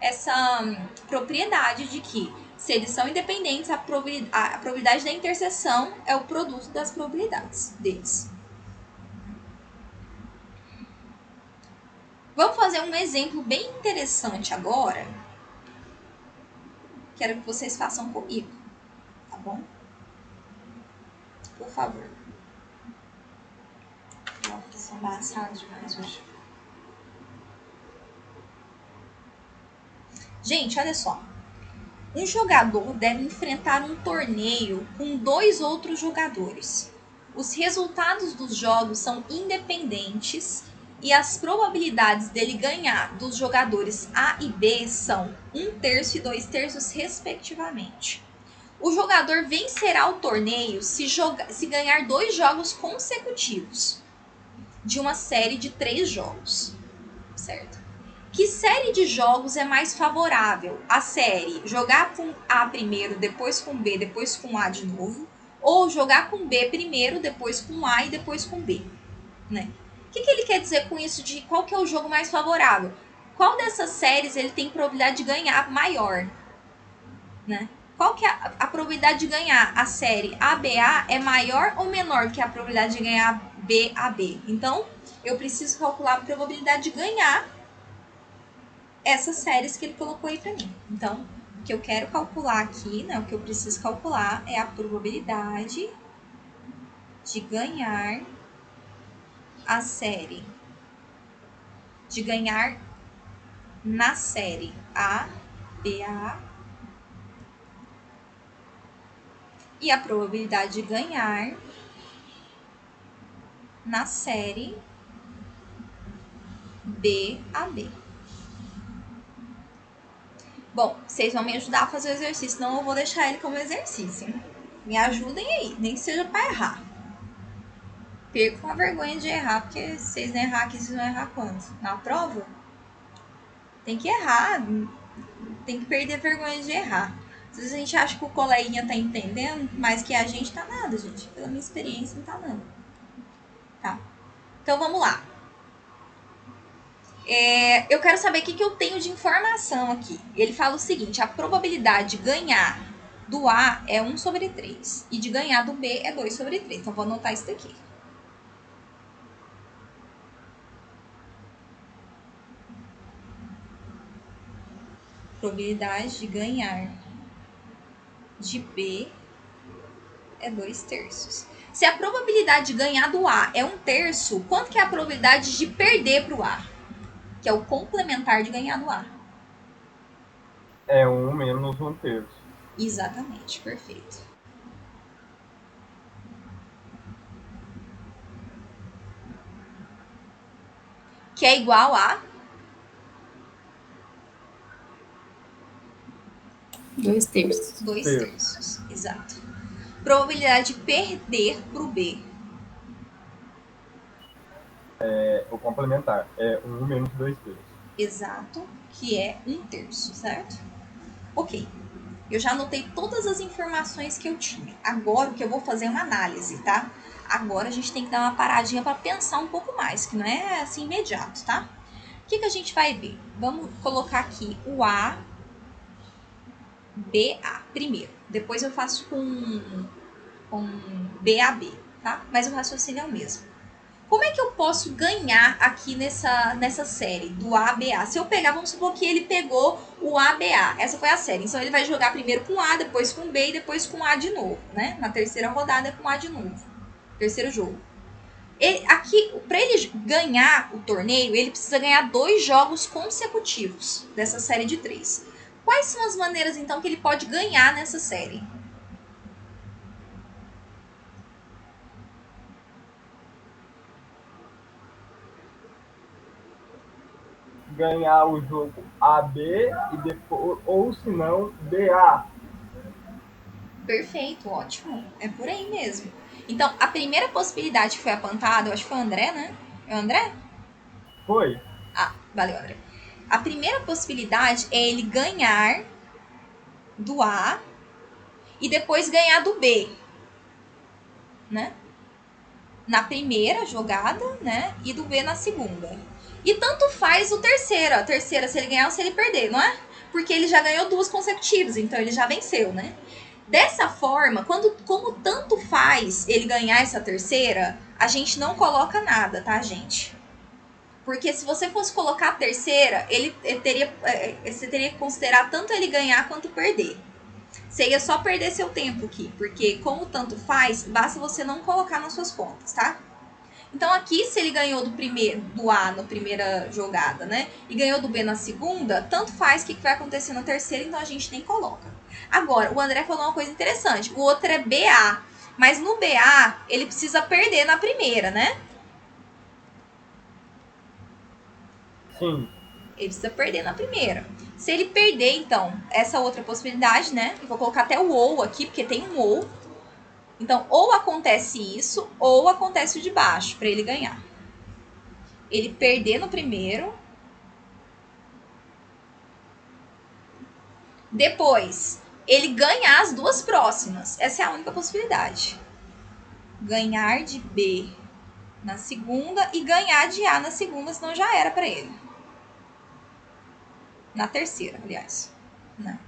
essa propriedade de que se eles são independentes, a probabilidade da interseção é o produto das probabilidades deles. Vamos fazer um exemplo bem interessante agora. Quero que vocês façam comigo, tá bom? Por favor. Nossa, são embaçados demais hoje. Gente, olha só. Um jogador deve enfrentar um torneio com 2 outros jogadores. Os resultados dos jogos são independentes e as probabilidades dele ganhar dos jogadores A e B são 1/3 e 2/3 respectivamente. O jogador vencerá o torneio se ganhar 2 jogos consecutivos de uma série de 3 jogos, certo? Que série de jogos é mais favorável? A série jogar com A primeiro, depois com B, depois com A de novo, ou jogar com B primeiro, depois com A e depois com B, né? O que ele quer dizer com isso de qual que é o jogo mais favorável? Qual dessas séries ele tem probabilidade de ganhar maior, né? Qual que é a probabilidade de ganhar a série ABA é maior ou menor que a probabilidade de ganhar BAB? Então, eu preciso calcular a probabilidade de ganhar essas séries que ele colocou aí para mim. Então, o que eu quero calcular aqui, né, o que eu preciso calcular é a probabilidade de ganhar a série, de ganhar na série A, BA, e a probabilidade de ganhar na série BAB. Bom, vocês vão me ajudar a fazer o exercício, senão eu vou deixar ele como exercício. Me ajudem aí, nem que seja para errar. Perco a vergonha de errar, porque se vocês não errar aqui, vocês vão errar quando? Na prova? Tem que errar, tem que perder a vergonha de errar. Às vezes a gente acha que o coleguinha tá entendendo, mas que a gente tá nada, gente. Pela minha experiência, não tá nada. Tá? Então vamos lá. Eu quero saber o que eu tenho de informação aqui. Ele fala o seguinte: a probabilidade de ganhar do A é 1/3 e de ganhar do B é 2/3. Então vou anotar isso daqui. Probabilidade de ganhar de B é 2/3. Se a probabilidade de ganhar do A é 1/3, quanto que é a probabilidade de perder para o A? Que é o complementar de ganhar do A. É 1 menos 1/3. Exatamente, perfeito. Que é igual a 2/3. 2/3, exato. Probabilidade de perder para o B. O complementar é 1 menos 2/3. Exato, que é 1/3, certo? Ok. Eu já anotei todas as informações que eu tinha. Agora o que eu vou fazer é uma análise, tá? Agora a gente tem que dar uma paradinha para pensar um pouco mais, que não é assim imediato, tá? O que a gente vai ver? Vamos colocar aqui o A, B, A primeiro. Depois eu faço com B, A, B, tá? Mas o raciocínio é o mesmo. Como é que eu posso ganhar aqui nessa série do ABA? Se eu pegar, vamos supor que ele pegou o ABA. Essa foi a série. Então ele vai jogar primeiro com A, depois com B e depois com A de novo, né? Na terceira rodada é com A de novo. Terceiro jogo. Aqui, para ele ganhar o torneio, ele precisa ganhar 2 jogos consecutivos dessa série de 3. Quais são as maneiras, então, que ele pode ganhar nessa série? Ganhar o jogo AB e depois, ou se não, BA. Perfeito, ótimo. É por aí mesmo. Então, a primeira possibilidade que foi apontada, eu acho que foi o André, né? É o André? Foi? Ah, valeu, André. A primeira possibilidade é ele ganhar do A e depois ganhar do B, né? Na primeira jogada, né? E do B na segunda. E tanto faz o terceiro. A terceira, se ele ganhar ou se ele perder, não é? Porque ele já ganhou 2 consecutivas, então ele já venceu, né? Dessa forma, como tanto faz ele ganhar essa terceira, a gente não coloca nada, tá, gente? Porque se você fosse colocar a terceira, você teria que considerar tanto ele ganhar quanto perder. Você ia só perder seu tempo aqui, porque como tanto faz, basta você não colocar nas suas contas, tá? Então aqui, se ele ganhou do A na primeira jogada, né? E ganhou do B na segunda, tanto faz o que vai acontecer na terceira, então a gente nem coloca. Agora, o André falou uma coisa interessante. O outro é BA. Mas no BA, ele precisa perder na primeira, né? Sim. Ele precisa perder na primeira. Se ele perder, então, essa outra possibilidade, né? Eu vou colocar até o ou aqui, porque tem um ou. Então, ou acontece isso, ou acontece o de baixo, para ele ganhar. Ele perder no primeiro. Depois, ele ganhar as 2 próximas. Essa é a única possibilidade. Ganhar de B na segunda e ganhar de A na segunda, senão já era para ele. Na terceira, aliás. Né?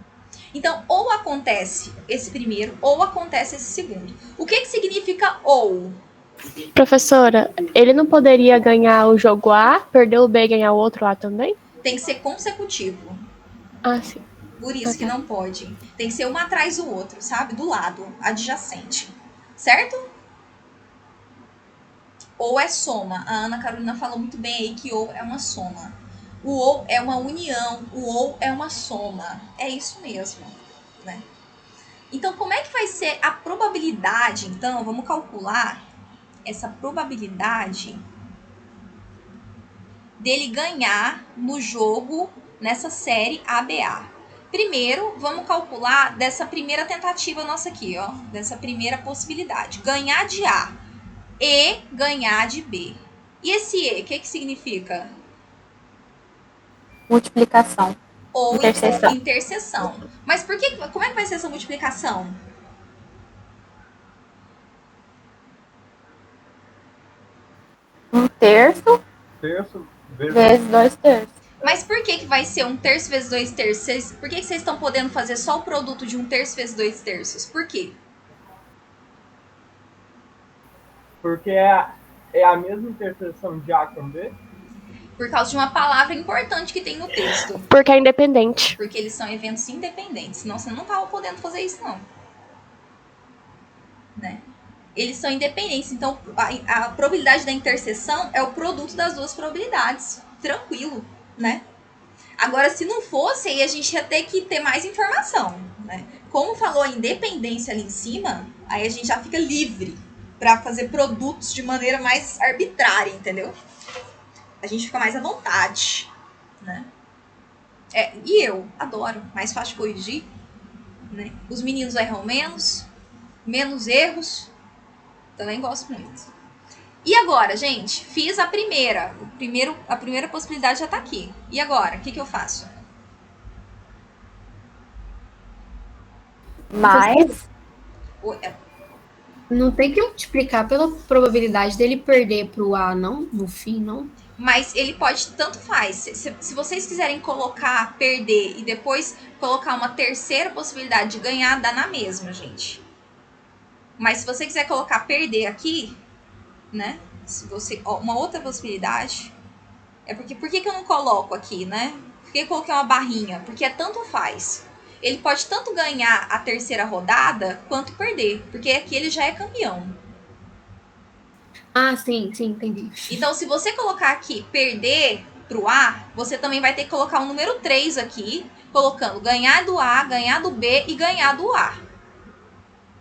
Então, ou acontece esse primeiro, ou acontece esse segundo. O que significa ou? Professora, ele não poderia ganhar o jogo A, perder o B e ganhar o outro A também? Tem que ser consecutivo. Ah, sim. Por isso que não pode. Tem que ser um atrás do outro, sabe? Do lado, adjacente. Certo? Ou é soma. A Ana Carolina falou muito bem aí que ou é uma soma. O ou é uma união. O ou é uma soma. É isso mesmo, né? Então, como é que vai ser a probabilidade? Então, vamos calcular essa probabilidade dele ganhar no jogo nessa série ABA. Primeiro, vamos calcular dessa primeira tentativa nossa aqui, ó, dessa primeira possibilidade. Ganhar de A e ganhar de B. E esse E, o que significa? Multiplicação. Ou Interseção. interseção. Mas como é que vai ser essa multiplicação? Um terço Terço vezes 2 terços. Mas por que vai ser 1/3 vezes 2/3? Por que vocês estão podendo fazer só o produto de 1/3 vezes 2/3? Por quê? Porque é a mesma interseção de A com B? Por causa de uma palavra importante que tem no texto. Porque é independente. Porque eles são eventos independentes. Senão você não estava podendo fazer isso, não. Né? Eles são independentes. Então, a probabilidade da interseção é o produto das 2 probabilidades. Tranquilo, né? Agora, se não fosse, aí a gente ia ter que ter mais informação, né? Como falou a independência ali em cima, aí a gente já fica livre para fazer produtos de maneira mais arbitrária, entendeu? A gente fica mais à vontade, né? E eu adoro, mais fácil de corrigir, né? Os meninos erram menos erros, também gosto muito. E agora, gente, fiz a primeira. A primeira possibilidade já tá aqui. E agora, o que eu faço? Mas Não tem que multiplicar pela probabilidade dele perder pro A, não? No fim, não? Mas ele pode, tanto faz. Se vocês quiserem colocar, perder e depois colocar uma terceira possibilidade de ganhar, dá na mesma, gente. Mas se você quiser colocar perder aqui, né? Se você, ó, uma outra possibilidade é porque por que eu não coloco aqui, né? Por que eu coloquei uma barrinha? Porque tanto faz. Ele pode tanto ganhar a terceira rodada quanto perder, porque aqui ele já é campeão. Ah, sim, entendi. Então, se você colocar aqui perder pro A, você também vai ter que colocar o número 3 aqui, colocando ganhar do A, ganhar do B e ganhar do A.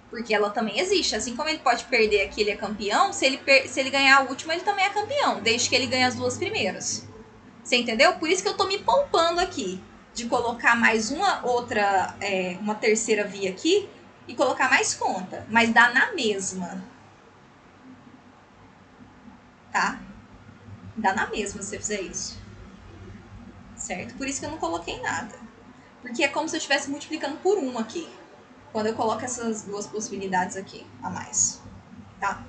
Porque ela também existe. Assim como ele pode perder aqui, ele é campeão, se ele ganhar a última, ele também é campeão, desde que ele ganhe as duas primeiras. Você entendeu? Por isso que eu tô me poupando aqui de colocar mais uma outra, uma terceira via aqui e colocar mais conta. Mas dá na mesma. Tá? Dá na mesma se você fizer isso. Certo? Por isso que eu não coloquei nada. Porque é como se eu estivesse multiplicando por 1 aqui. Quando eu coloco essas duas possibilidades aqui a mais. Tá?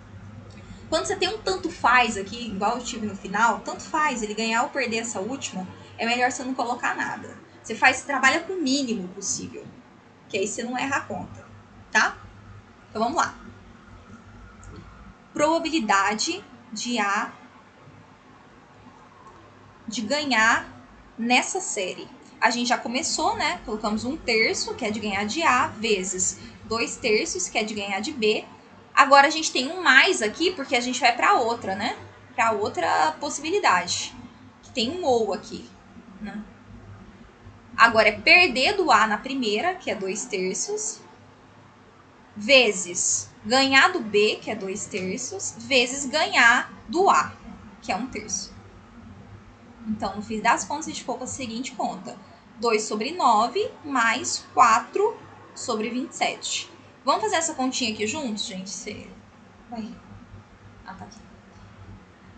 Quando você tem um tanto faz aqui, igual eu tive no final, tanto faz, ele ganhar ou perder essa última, é melhor você não colocar nada. Você trabalha com o mínimo possível. Que aí você não erra a conta. Tá? Então vamos lá. Probabilidade de A de ganhar nessa série. A gente já começou, né? Colocamos 1/3, que é de ganhar de A, vezes 2/3, que é de ganhar de B. Agora a gente tem um mais aqui, porque a gente vai para outra, né? Para outra possibilidade. Que tem um ou aqui, né? Agora é perder do A na primeira, que é 2/3, vezes ganhar do B, que é 2/3, vezes ganhar do A, que é 1/3. Então, no fim das contas, a gente ficou com a seguinte conta. 2/9 mais 4/27. Vamos fazer essa continha aqui juntos, gente? Ah, tá aqui.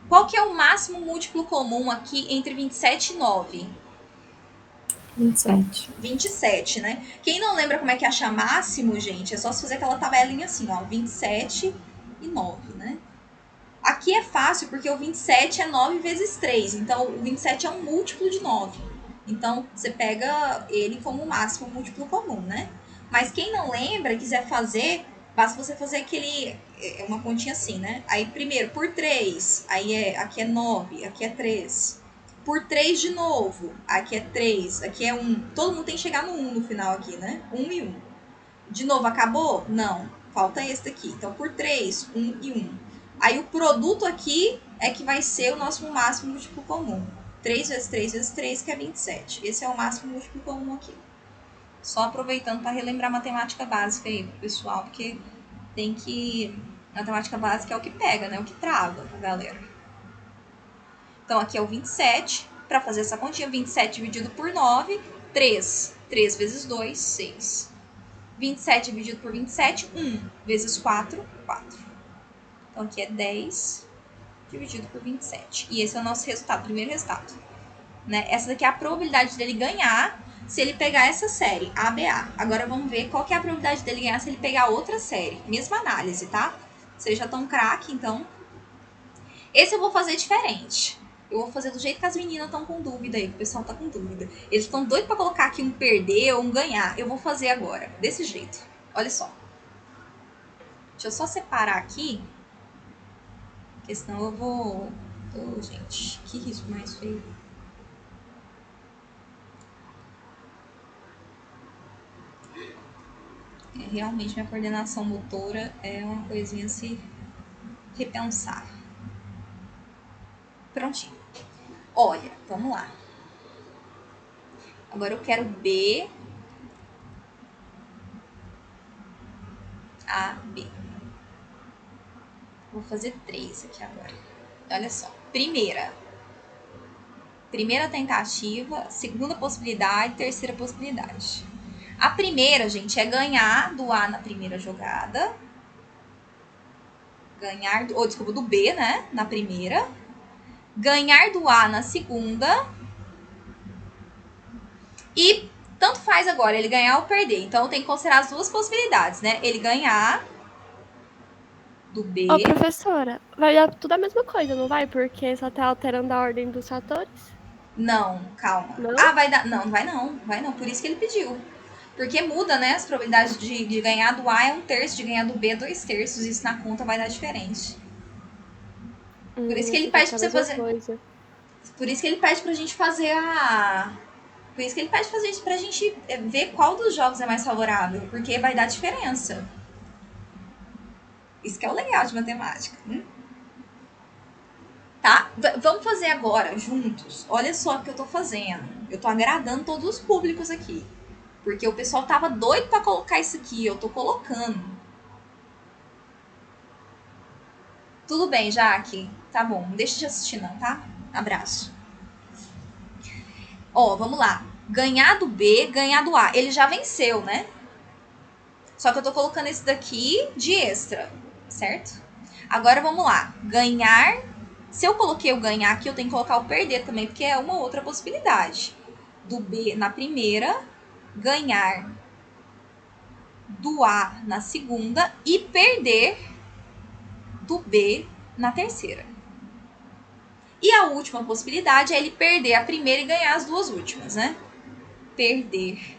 Qual que é o máximo múltiplo comum aqui entre 27 e 9? 27. 27, né? Quem não lembra como é que acha máximo, gente, é só fazer aquela tabelinha assim, ó. 27 e 9, né? Aqui é fácil porque o 27 é 9 vezes 3. Então, o 27 é um múltiplo de 9. Então, você pega ele como o máximo múltiplo comum, né? Mas quem não lembra e quiser fazer, basta você fazer aquele... É uma continha assim, né? Aí, primeiro, por 3. Aí, aqui é 9. Aqui é 3. Por 3 de novo. Aqui é 3. Aqui é 1. Todo mundo tem que chegar no 1 no final aqui, né? 1 e 1. De novo, acabou? Não. Falta esse daqui. Então, por 3, 1 e 1. Aí o produto aqui é que vai ser o nosso máximo múltiplo comum. 3 vezes 3 vezes 3, que é 27. Esse é o máximo múltiplo comum aqui. Só aproveitando para relembrar a matemática básica aí pro pessoal, porque tem que... Matemática básica é o que pega, né? O que trava a galera. Então aqui é o 27. Para fazer essa continha, 27 dividido por 9, 3. 3 vezes 2, 6. 27 dividido por 27, 1. Vezes 4, 4. Então, aqui é 10 dividido por 27. E esse é o nosso resultado, primeiro resultado. Né? Essa daqui é a probabilidade dele ganhar se ele pegar essa série, ABA. Agora, vamos ver qual que é a probabilidade dele ganhar se ele pegar outra série. Mesma análise, tá? Vocês já estão craque, então... Esse eu vou fazer diferente. Eu vou fazer do jeito que as meninas estão com dúvida aí, que o pessoal tá com dúvida. Eles estão doidos pra colocar aqui um perder ou um ganhar. Eu vou fazer agora, desse jeito. Olha só. Deixa eu só separar aqui. Porque senão eu vou... Oh, gente, que risco mais feio. Realmente, minha coordenação motora é uma coisinha a se repensar. Prontinho. Olha, vamos lá. Agora eu quero B, A, B. Vou fazer 3 aqui agora. Olha só. Primeira tentativa, segunda possibilidade, terceira possibilidade. A primeira, gente, é ganhar do A na primeira jogada. Ganhar, desculpa, do B, né, na primeira. Ganhar do A na segunda. E tanto faz agora ele ganhar ou perder. Então, eu tenho que considerar as duas possibilidades, né? Ele ganhar do B. Ô, professora, vai dar tudo a mesma coisa, não vai? Porque só tá alterando a ordem dos fatores? Não, calma. Não? Ah, vai dar. Não, vai não. Vai não. Por isso que ele pediu. Porque muda, né? As probabilidades de ganhar do A é 1/3, de ganhar do B é 2/3. Isso na conta vai dar diferente. Por isso que ele Achei que pede ia pra ser você a mesma fazer. coisa. Por isso que ele pede pra gente fazer a. Por isso que ele pede pra gente ver qual dos jogos é mais favorável. Porque vai dar diferença. Isso que é o legal de matemática. Tá? Vamos fazer agora, juntos. Olha só o que eu tô fazendo. Eu tô agradando todos os públicos aqui. Porque o pessoal tava doido pra colocar isso aqui. Eu tô colocando. Tudo bem, Jaque. Tá bom. Não deixa de assistir não, tá? Abraço. Ó, vamos lá. Ganhar do B, ganhar do A. Ele já venceu, né? Só que eu tô colocando esse daqui de extra, certo? Agora vamos lá. Ganhar. Se eu coloquei o ganhar aqui, eu tenho que colocar o perder também, porque é uma outra possibilidade. Do B na primeira, ganhar do A na segunda e perder do B na terceira. E a última possibilidade é ele perder a primeira e ganhar as duas últimas, né? Perder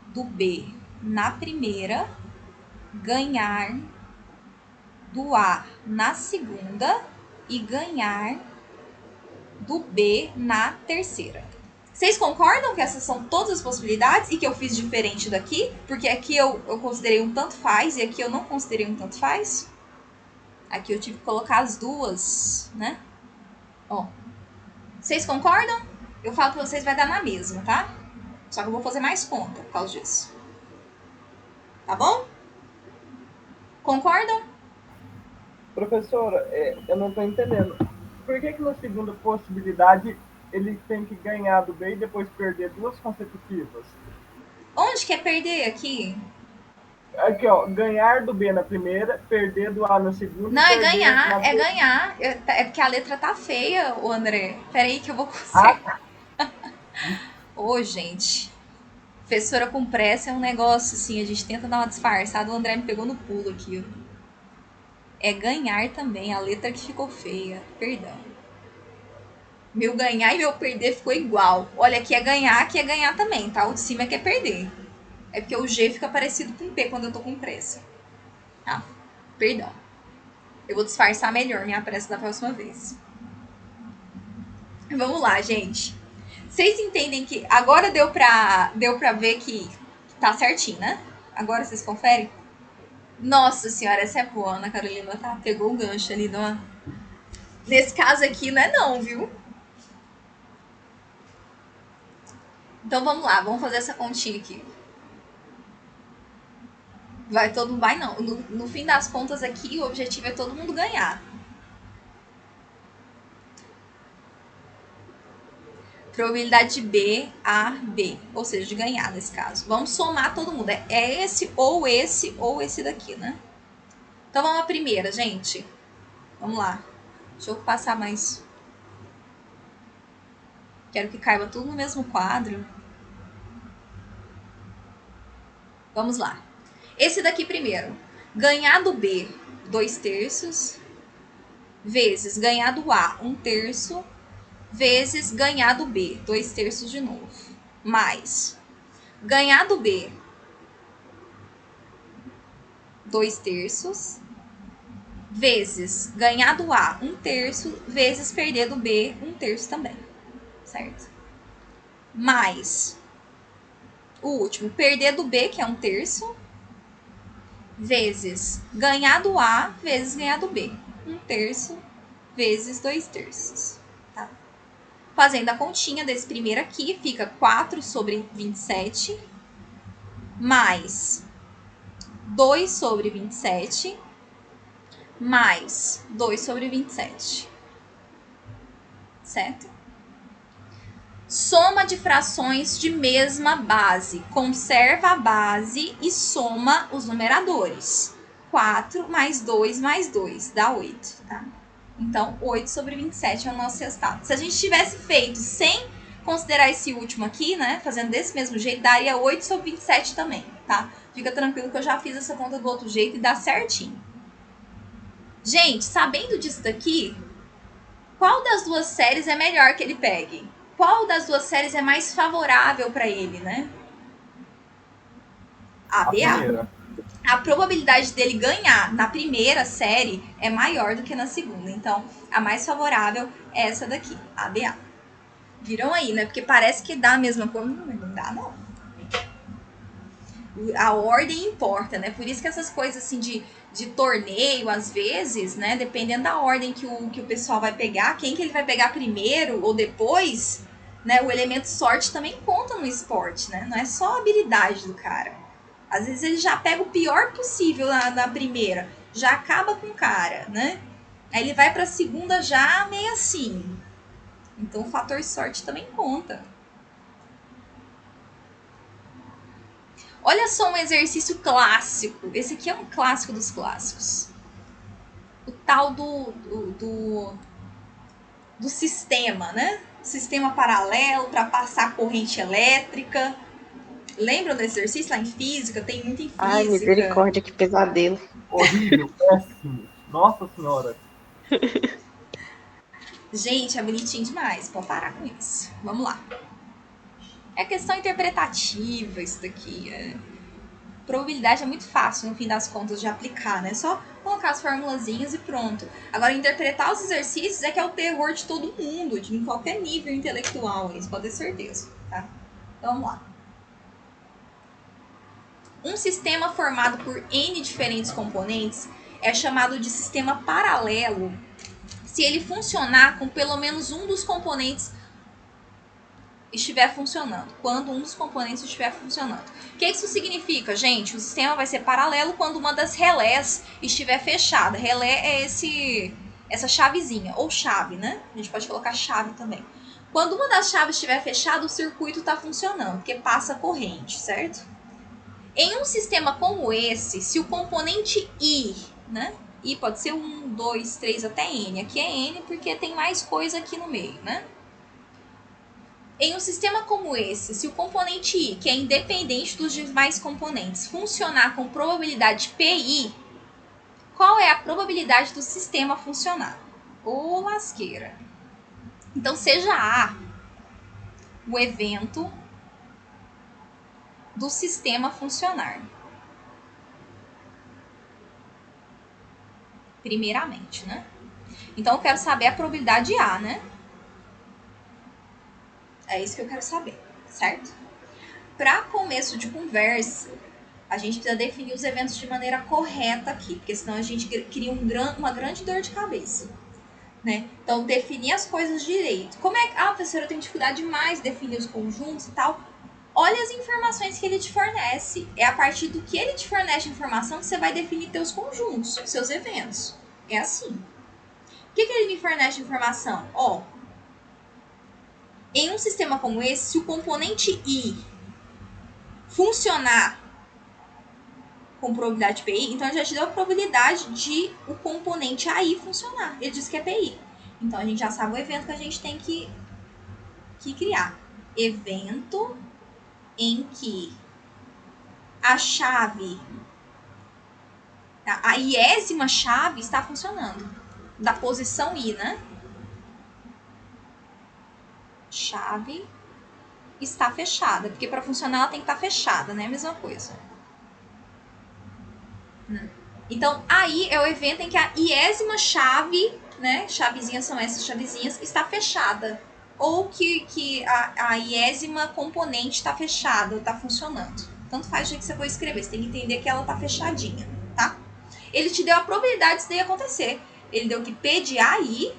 do B na primeira, ganhar do A na segunda e ganhar do B na terceira. Vocês concordam que essas são todas as possibilidades e que eu fiz diferente daqui? Porque aqui eu considerei um tanto faz e aqui eu não considerei um tanto faz. Aqui eu tive que colocar as duas, né? Ó. Vocês concordam? Eu falo pra vocês, vai dar na mesma, tá? Só que eu vou fazer mais conta por causa disso. Tá bom? Concordam? Professora, eu não estou entendendo. Por que na segunda possibilidade ele tem que ganhar do B e depois perder duas consecutivas? Onde que é perder aqui? Aqui, ó, ganhar do B na primeira, perder do A na segunda. Não, é perder ganhar, na é ganhar. É porque a letra tá feia, o André. Peraí que eu vou Ah, consertar. Ô, gente. Professora com pressa é um negócio assim, a gente tenta dar uma disfarçada. O André me pegou no pulo aqui, ó. É ganhar também, a letra que ficou feia. Perdão. Meu ganhar e meu perder ficou igual. Olha, aqui é ganhar também, tá? O de cima é que é perder. É porque o G fica parecido com o P quando eu tô com pressa. Tá? Perdão. Eu vou disfarçar melhor minha pressa da próxima vez. Vamos lá, gente. Vocês entendem que agora deu pra ver que tá certinho, né? Agora vocês conferem? Nossa senhora, essa é boa, Ana Carolina, tá? Pegou o gancho ali. Nesse caso aqui, não é não, viu? Então vamos lá, vamos fazer essa continha aqui. Vai não. No fim das contas aqui, o objetivo é todo mundo ganhar. Probabilidade de B a B, ou seja, de ganhar nesse caso. Vamos somar todo mundo. É esse ou esse daqui, né? Então vamos à primeira, gente. Vamos lá. Deixa eu passar mais. Quero que caiba tudo no mesmo quadro. Vamos lá. Esse daqui primeiro. Ganhar do B, 2/3. Vezes ganhar do A, 1/3. Vezes ganhar do B, 2/3 de novo. Mais ganhar do B, 2/3. Vezes ganhar do A, 1/3. Vezes perder do B, 1/3 também. Certo? Mais o último, perder do B, que é 1/3. Vezes ganhar do A, vezes ganhar do B. 1/3 vezes 2/3. Tá? Fazendo a continha desse primeiro aqui, fica 4 sobre 27, mais 2 sobre 27, mais 2 sobre 27. Certo? Soma de frações de mesma base. Conserva a base e soma os numeradores. 4 mais 2 mais 2 dá 8, tá? Então, 8 sobre 27 é o nosso resultado. Se a gente tivesse feito sem considerar esse último aqui, né? Fazendo desse mesmo jeito, daria 8 sobre 27 também, tá? Fica tranquilo que eu já fiz essa conta do outro jeito e dá certinho. Gente, sabendo disso daqui, qual das duas séries é melhor que ele pegue? Qual das duas séries é mais favorável para ele, né? A, B, A. primeira. A probabilidade dele ganhar na primeira série é maior do que na segunda. Então, a mais favorável é essa daqui, a BA. Viram aí, né? Porque parece que dá a mesma coisa, mas não dá, não. A ordem importa, né? Por isso que essas coisas assim de torneio, às vezes, né? Dependendo da ordem que o pessoal vai pegar, quem que ele vai pegar primeiro ou depois, né? O elemento sorte também conta no esporte, né? Não é só a habilidade do cara. Às vezes ele já pega o pior possível na primeira, já acaba com o cara, né? Aí ele vai pra segunda já meio assim. Então o fator sorte também conta. Olha só um exercício clássico. Esse aqui é um clássico dos clássicos. O tal do sistema, né? Sistema paralelo para passar corrente elétrica. Lembram do exercício lá em física? Tem muito em física. Ai, misericórdia, que pesadelo. Horrível, péssimo. Nossa senhora. Gente, é bonitinho demais. Pode parar com isso. Vamos lá. É questão interpretativa isso daqui. Probabilidade é muito fácil, no fim das contas, de aplicar, né? Só colocar as formulazinhas e pronto. Agora, interpretar os exercícios é que é o terror de todo mundo, em qualquer nível intelectual, isso pode ter certeza, tá? Então, vamos lá. Um sistema formado por N diferentes componentes é chamado de sistema paralelo se ele funcionar com pelo menos um dos componentes estiver funcionando. Quando um dos componentes estiver funcionando. O que isso significa, gente? O sistema vai ser paralelo quando uma das relés estiver fechada. Relé é essa chavezinha, ou chave, né? A gente pode colocar chave também. Quando uma das chaves estiver fechada, o circuito está funcionando, porque passa corrente, certo? Em um sistema como esse, se o componente I, né? I pode ser 1, 2, 3 até N. Aqui é N porque tem mais coisa aqui no meio, né? Em um sistema como esse, se o componente I, que é independente dos demais componentes, funcionar com probabilidade PI, qual é a probabilidade do sistema funcionar? Ô lasqueira. Então, seja A o evento do sistema funcionar. Primeiramente, né? Então, eu quero saber a probabilidade A, né? É isso que eu quero saber, certo? Para começo de conversa, a gente precisa definir os eventos de maneira correta aqui, porque senão a gente cria uma grande dor de cabeça, né? Então, definir as coisas direito. Como é que... professora, eu tenho dificuldade demais de definir os conjuntos e tal. Olha as informações que ele te fornece. É a partir do que ele te fornece de informação que você vai definir teus conjuntos, seus eventos. É assim. O que ele me fornece de informação? Em um sistema como esse, se o componente I funcionar com probabilidade PI, então ele já te deu a probabilidade de o componente AI funcionar. Ele diz que é PI. Então a gente já sabe o evento que a gente tem que criar. Evento em que a chave, a iésima chave está funcionando. Da posição I, né? Chave está fechada. Porque para funcionar ela tem que estar fechada, né? A mesma coisa. Então, aí é o evento em que a iésima chave, né? Chavezinhas são essas chavezinhas, está fechada. Ou que a iésima componente está fechada, está funcionando. Tanto faz o jeito que você for escrever. Você tem que entender que ela está fechadinha, tá? Ele te deu a probabilidade disso daí acontecer. Ele deu que P de AI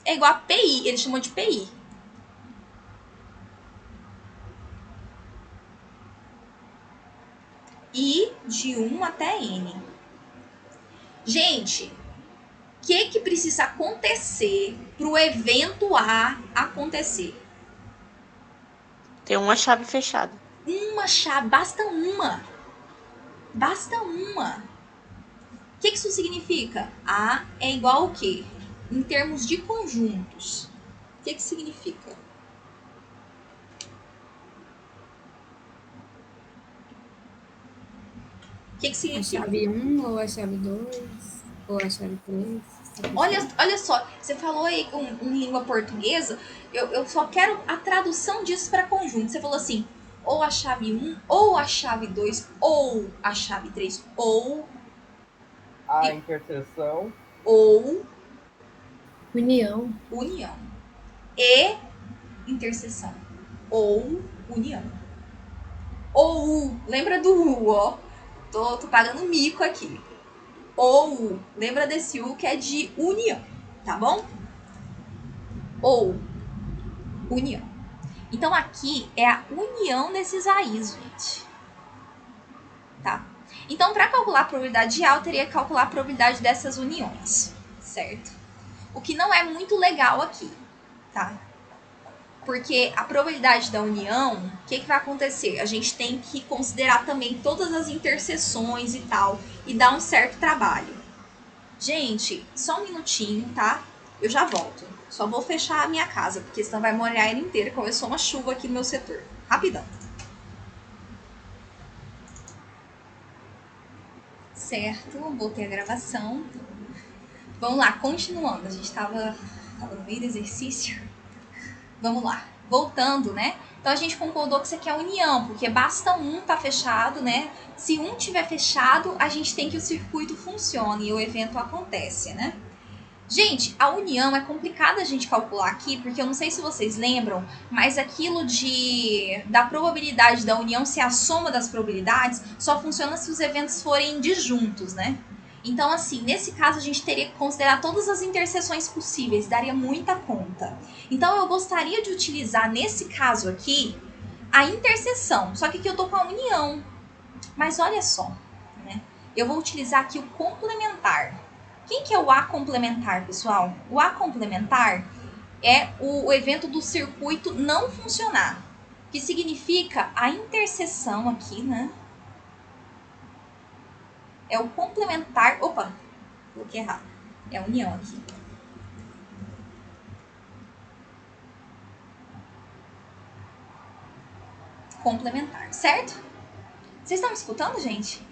é igual a PI. Ele chamou de PI. I de 1 até N. Gente, o que precisa acontecer para o evento A acontecer? Tem uma chave fechada. Uma chave, basta uma. Basta uma. O que isso significa? A é igual ao quê? Em termos de conjuntos. O que significa? O que A significa? chave 1 ou a chave 2 ou a chave 3. Olha só, você falou aí em língua portuguesa, eu só quero a tradução disso para conjunto. Você falou assim, ou a chave 1, ou a chave 2, ou a chave 3, A interseção. ou União. união. E interseção. Ou união. Ou, lembra do U, ó. Tô pagando mico aqui. Ou, lembra desse U que é de união, tá bom? Ou, união. Então aqui é a união desses AIs, gente. Tá? Então, para calcular a probabilidade de A, eu teria que calcular a probabilidade dessas uniões, certo? O que não é muito legal aqui, tá? Porque a probabilidade da união, o que vai acontecer? A gente tem que considerar também todas as interseções e tal, e dar um certo trabalho. Gente, só um minutinho, tá? Eu já volto. Só vou fechar a minha casa, porque senão vai molhar ela inteira. Começou uma chuva aqui no meu setor. Rapidão. Certo, voltei a gravação. Vamos lá, continuando. A gente tava no meio do exercício. Vamos lá. Voltando, né? Então a gente concordou que isso aqui é a união, porque basta um tá fechado, né? Se um tiver fechado, a gente tem que o circuito funcione e o evento acontece, né? Gente, a união é complicada a gente calcular aqui, porque eu não sei se vocês lembram, mas aquilo da probabilidade da união ser a soma das probabilidades só funciona se os eventos forem disjuntos, né? Então, assim, nesse caso a gente teria que considerar todas as interseções possíveis, daria muita conta. Então, eu gostaria de utilizar, nesse caso aqui, a interseção, só que aqui eu tô com a união. Mas olha só, né? Eu vou utilizar aqui o complementar. Quem que é o A complementar, pessoal? O A complementar é o evento do circuito não funcionar, que significa a interseção aqui, né? É o complementar. Opa, coloquei errado. É a união aqui. Complementar, certo? Vocês estão me escutando, gente?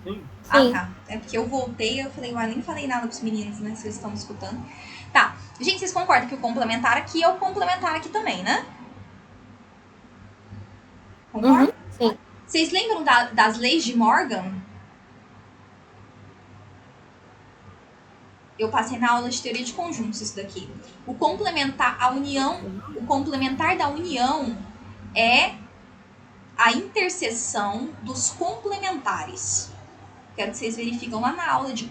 Sim. Ah, tá. É porque eu voltei, eu falei, nem falei nada pros meninos, né? Se eles estão me escutando. Tá. Gente, vocês concordam que o complementar aqui é o complementar aqui também, né? Concorda? Sim. Vocês lembram das leis de Morgan? Eu passei na aula de teoria de conjuntos isso daqui. O complementar da união é a interseção dos complementares. Quero que vocês verificam lá na aula de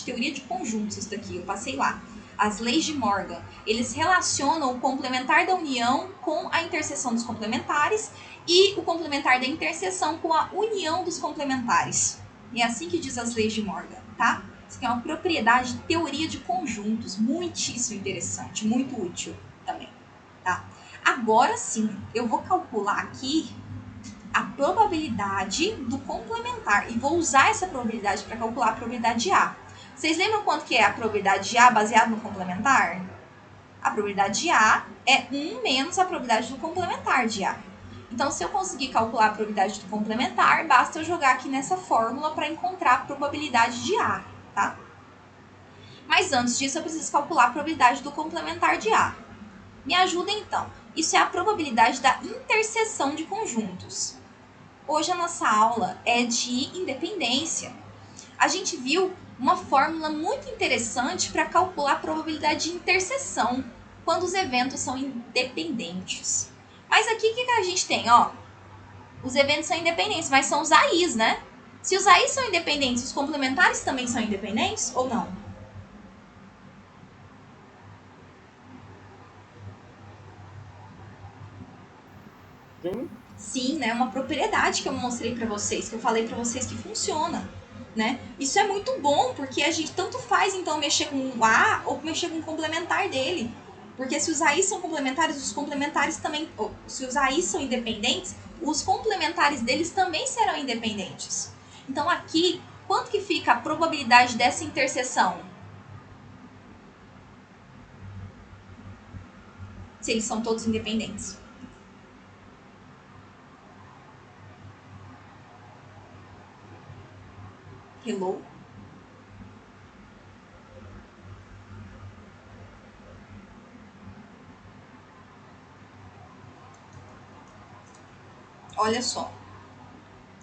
teoria de conjuntos isso daqui. Eu passei lá. As leis de Morgan. Eles relacionam o complementar da união com a interseção dos complementares e o complementar da interseção com a união dos complementares. E é assim que diz as leis de Morgan, tá? Isso aqui é uma propriedade de teoria de conjuntos, muitíssimo interessante, muito útil também, tá? Agora sim, eu vou calcular aqui a probabilidade do complementar e vou usar essa probabilidade para calcular a probabilidade de A. Vocês lembram quanto que é a probabilidade de A baseada no complementar? A probabilidade de A é 1 menos a probabilidade do complementar de A. Então, se eu conseguir calcular a probabilidade do complementar, basta eu jogar aqui nessa fórmula para encontrar a probabilidade de A, tá? Mas antes disso, eu preciso calcular a probabilidade do complementar de A. Me ajuda então. Isso é a probabilidade da interseção de conjuntos. Hoje a nossa aula é de independência. A gente viu uma fórmula muito interessante para calcular a probabilidade de interseção quando os eventos são independentes. Mas aqui o que a gente tem? Ó, os eventos são independentes, mas são os AIs, né? Se os AIs são independentes, os complementares também são independentes ou não? Sim. Sim, né? Uma propriedade que eu mostrei para vocês, que eu falei para vocês que funciona, né? Isso é muito bom, porque a gente tanto faz então mexer com o A ou mexer com o complementar dele. Porque se os AIs são complementares, os complementares também, se os AIs são independentes, os complementares deles também serão independentes. Então aqui, quanto que fica a probabilidade dessa interseção? Se eles são todos independentes. Hello? Olha só.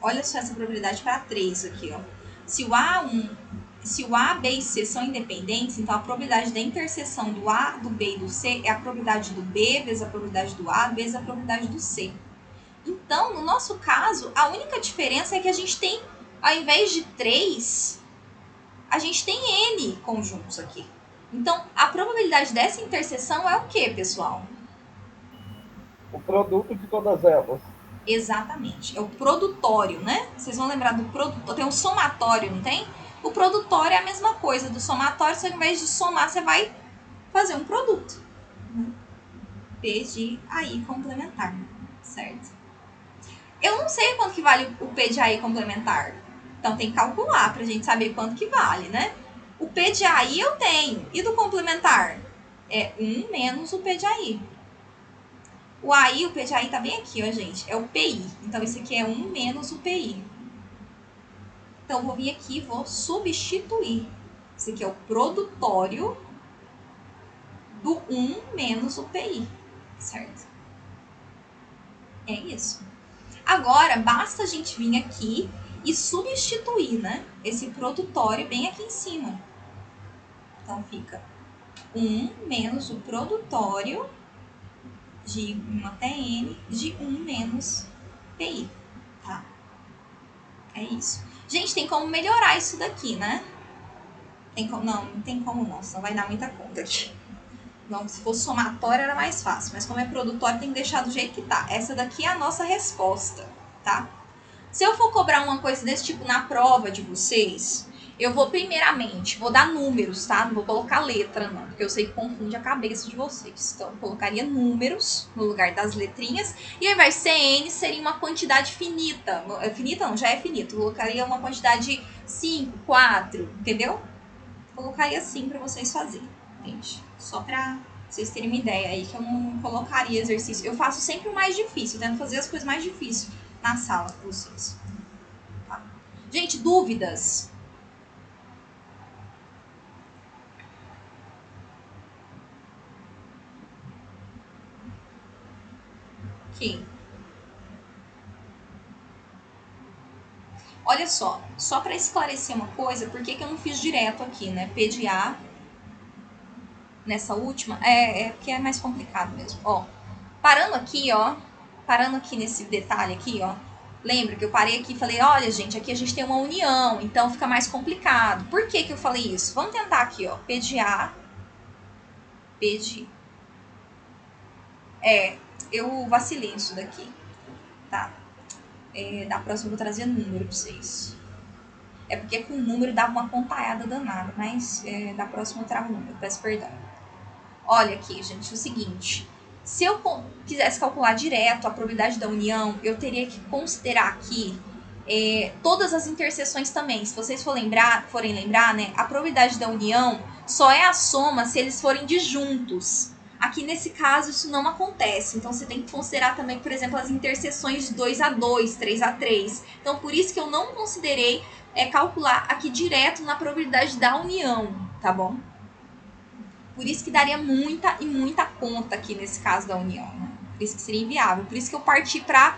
Olha só essa probabilidade para 3 aqui, ó. Se o A, B e C são independentes, então a probabilidade da interseção do A, do B e do C é a probabilidade do B vezes a probabilidade do A vezes a probabilidade do C. Então, no nosso caso, a única diferença é que a gente tem, ao invés de 3, a gente tem N conjuntos aqui. Então, a probabilidade dessa interseção é o quê, pessoal? O produto de todas elas. Exatamente. É o produtório, né? Vocês vão lembrar do produtório. Tem um somatório, não tem? O produtório é a mesma coisa do somatório, só que ao invés de somar, você vai fazer um produto. P de AI complementar, certo? Eu não sei quanto que vale o P de AI complementar. Então tem que calcular pra gente saber quanto que vale, né? O P de AI eu tenho. E do complementar? É 1 menos o P de AI. O AI, o P de AI tá bem aqui, ó, gente. É o PI. Então, esse aqui é 1 menos o PI. Então, vou vir aqui e vou substituir. Esse aqui é o produtório do 1 menos o PI. Certo? É isso. Agora, basta a gente vir aqui e substituir, né? Esse produtório bem aqui em cima. Então, fica 1 menos o produtório de 1 até N de 1 menos PI, tá? É isso. Gente, tem como melhorar isso daqui, né? Tem como, não tem como não, senão vai dar muita conta aqui. Não, se fosse somatório era mais fácil, mas como é produtório tem que deixar do jeito que tá. Essa daqui é a nossa resposta, tá? Se eu for cobrar uma coisa desse tipo na prova de vocês, eu vou primeiramente, vou dar números, tá? Não vou colocar letra não, porque eu sei que confunde a cabeça de vocês. Então, eu colocaria números no lugar das letrinhas, e ao invés de ser N, seria uma quantidade finita. Finita não, já é finito. Eu colocaria uma quantidade 5, 4, entendeu? Colocaria assim pra vocês fazerem, gente. Só pra vocês terem uma ideia aí, que eu não colocaria exercício. Eu faço sempre o mais difícil, tento fazer as coisas mais difíceis na sala pra vocês. Tá? Gente, dúvidas? Ok. Olha só para esclarecer uma coisa, por que eu não fiz direto aqui, né? P de A nessa última, porque é mais complicado mesmo. Ó, parando aqui nesse detalhe aqui, ó, lembra que eu parei aqui e falei, olha, gente, aqui a gente tem uma união, então fica mais complicado. Por que eu falei isso? Vamos tentar aqui, ó, P de A, P de... eu vacilei isso daqui, tá? Da próxima eu vou trazer número pra vocês. É porque com o número dava uma contaiada danada, mas da próxima eu trago o número, peço perdão. Olha aqui, gente, o seguinte. Se eu quisesse calcular direto a probabilidade da união, eu teria que considerar aqui todas as interseções também. Se vocês forem lembrar, né, a probabilidade da união só é a soma se eles forem disjuntos. Aqui nesse caso isso não acontece, então você tem que considerar também, por exemplo, as interseções de 2 a 2, 3 a 3. Então por isso que eu não considerei calcular aqui direto na probabilidade da união, tá bom? Por isso que daria muita e muita conta aqui nesse caso da união, né? Por isso que seria inviável. Por isso que eu parti para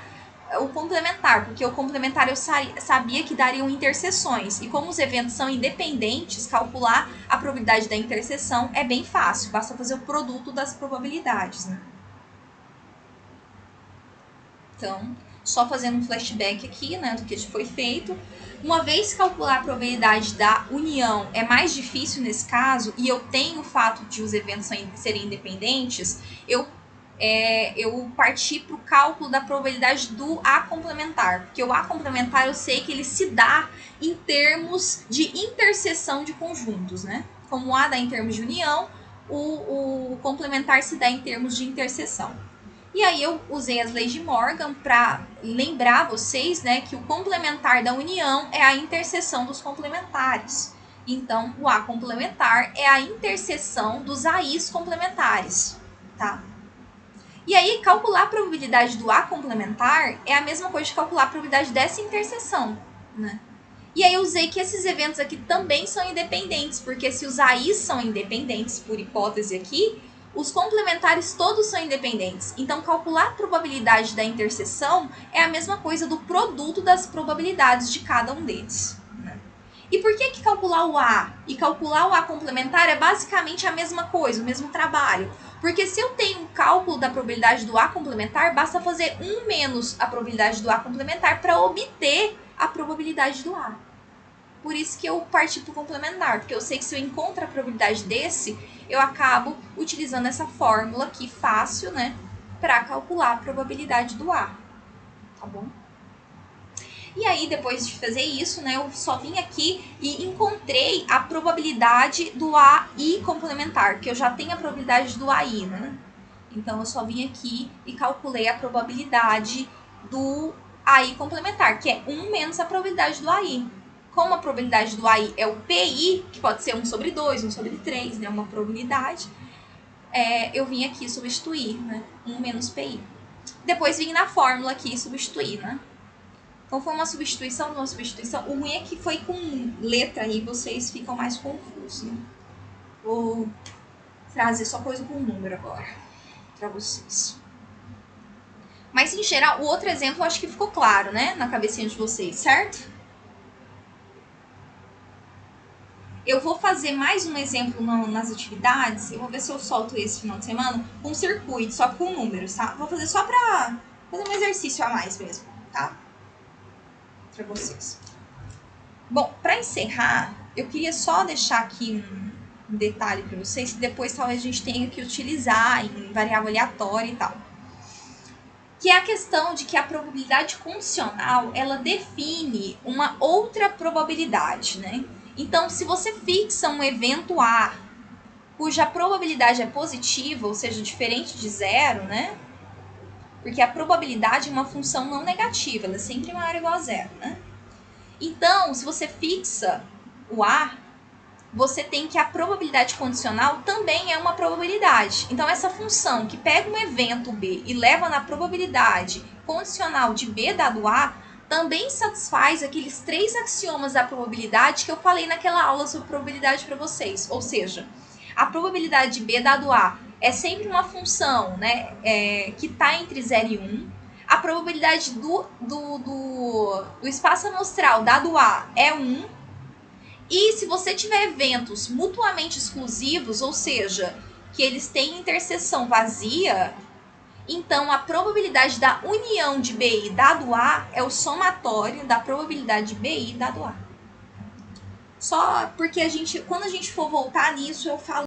o complementar, porque o complementar eu sabia que dariam interseções. E como os eventos são independentes, calcular a probabilidade da interseção é bem fácil. Basta fazer o produto das probabilidades, né? Então, só fazendo um flashback aqui, né, do que foi feito. Uma vez calcular a probabilidade da união é mais difícil nesse caso, e eu tenho o fato de os eventos serem independentes, eu parti para o cálculo da probabilidade do A complementar. Porque o A complementar eu sei que ele se dá em termos de interseção de conjuntos, né? Como o A dá em termos de união, o complementar se dá em termos de interseção. E aí eu usei as leis de Morgan para lembrar vocês, né, que o complementar da união é a interseção dos complementares. Então, o A complementar é a interseção dos AIs complementares, tá? E aí, calcular a probabilidade do A complementar é a mesma coisa de calcular a probabilidade dessa interseção, né? E aí eu usei que esses eventos aqui também são independentes, porque se os AIs são independentes, por hipótese aqui, os complementares todos são independentes. Então, calcular a probabilidade da interseção é a mesma coisa do produto das probabilidades de cada um deles. E por que calcular o A e calcular o A complementar é basicamente a mesma coisa, o mesmo trabalho? Porque se eu tenho um cálculo da probabilidade do A complementar, basta fazer 1 menos a probabilidade do A complementar para obter a probabilidade do A. Por isso que eu parti para o complementar, porque eu sei que se eu encontro a probabilidade desse, eu acabo utilizando essa fórmula aqui fácil, né, para calcular a probabilidade do A. Tá bom? E aí, depois de fazer isso, né, eu só vim aqui e encontrei a probabilidade do AI complementar, que eu já tenho a probabilidade do AI, né? Então, eu só vim aqui e calculei a probabilidade do AI complementar, que é 1 menos a probabilidade do AI. Como a probabilidade do AI é o PI, que pode ser 1 sobre 2, 1 sobre 3, né, uma probabilidade, eu vim aqui substituir, né, 1 menos PI. Depois vim na fórmula aqui e substituir, né? Então, foi uma substituição. O ruim é que foi com letra aí, vocês ficam mais confusos, né? Vou trazer só coisa com número agora para vocês. Mas, em geral, o outro exemplo eu acho que ficou claro, né? Na cabecinha de vocês, certo? Eu vou fazer mais um exemplo nas atividades. Eu vou ver se eu solto esse final de semana com circuito, só com números, tá? Vou fazer só pra fazer um exercício a mais mesmo, tá? Para vocês. Bom, para encerrar, eu queria só deixar aqui um detalhe para vocês, que depois talvez a gente tenha que utilizar em variável aleatória e tal. Que é a questão de que a probabilidade condicional, ela define uma outra probabilidade, né? Então, se você fixa um evento A, cuja probabilidade é positiva, ou seja, diferente de zero, né? Porque a probabilidade é uma função não negativa, ela é sempre maior ou igual a zero, né? Então, se você fixa o A, você tem que a probabilidade condicional também é uma probabilidade. Então, essa função que pega um evento B e leva na probabilidade condicional de B dado A, também satisfaz aqueles 3 axiomas da probabilidade que eu falei naquela aula sobre probabilidade para vocês. Ou seja, a probabilidade de B dado A é sempre uma função, né, que está entre 0 e 1. A probabilidade do espaço amostral dado A é 1. E se você tiver eventos mutuamente exclusivos, ou seja, que eles têm interseção vazia, então a probabilidade da união de BI dado A é o somatório da probabilidade de BI dado A. Só porque quando a gente for voltar nisso, eu falo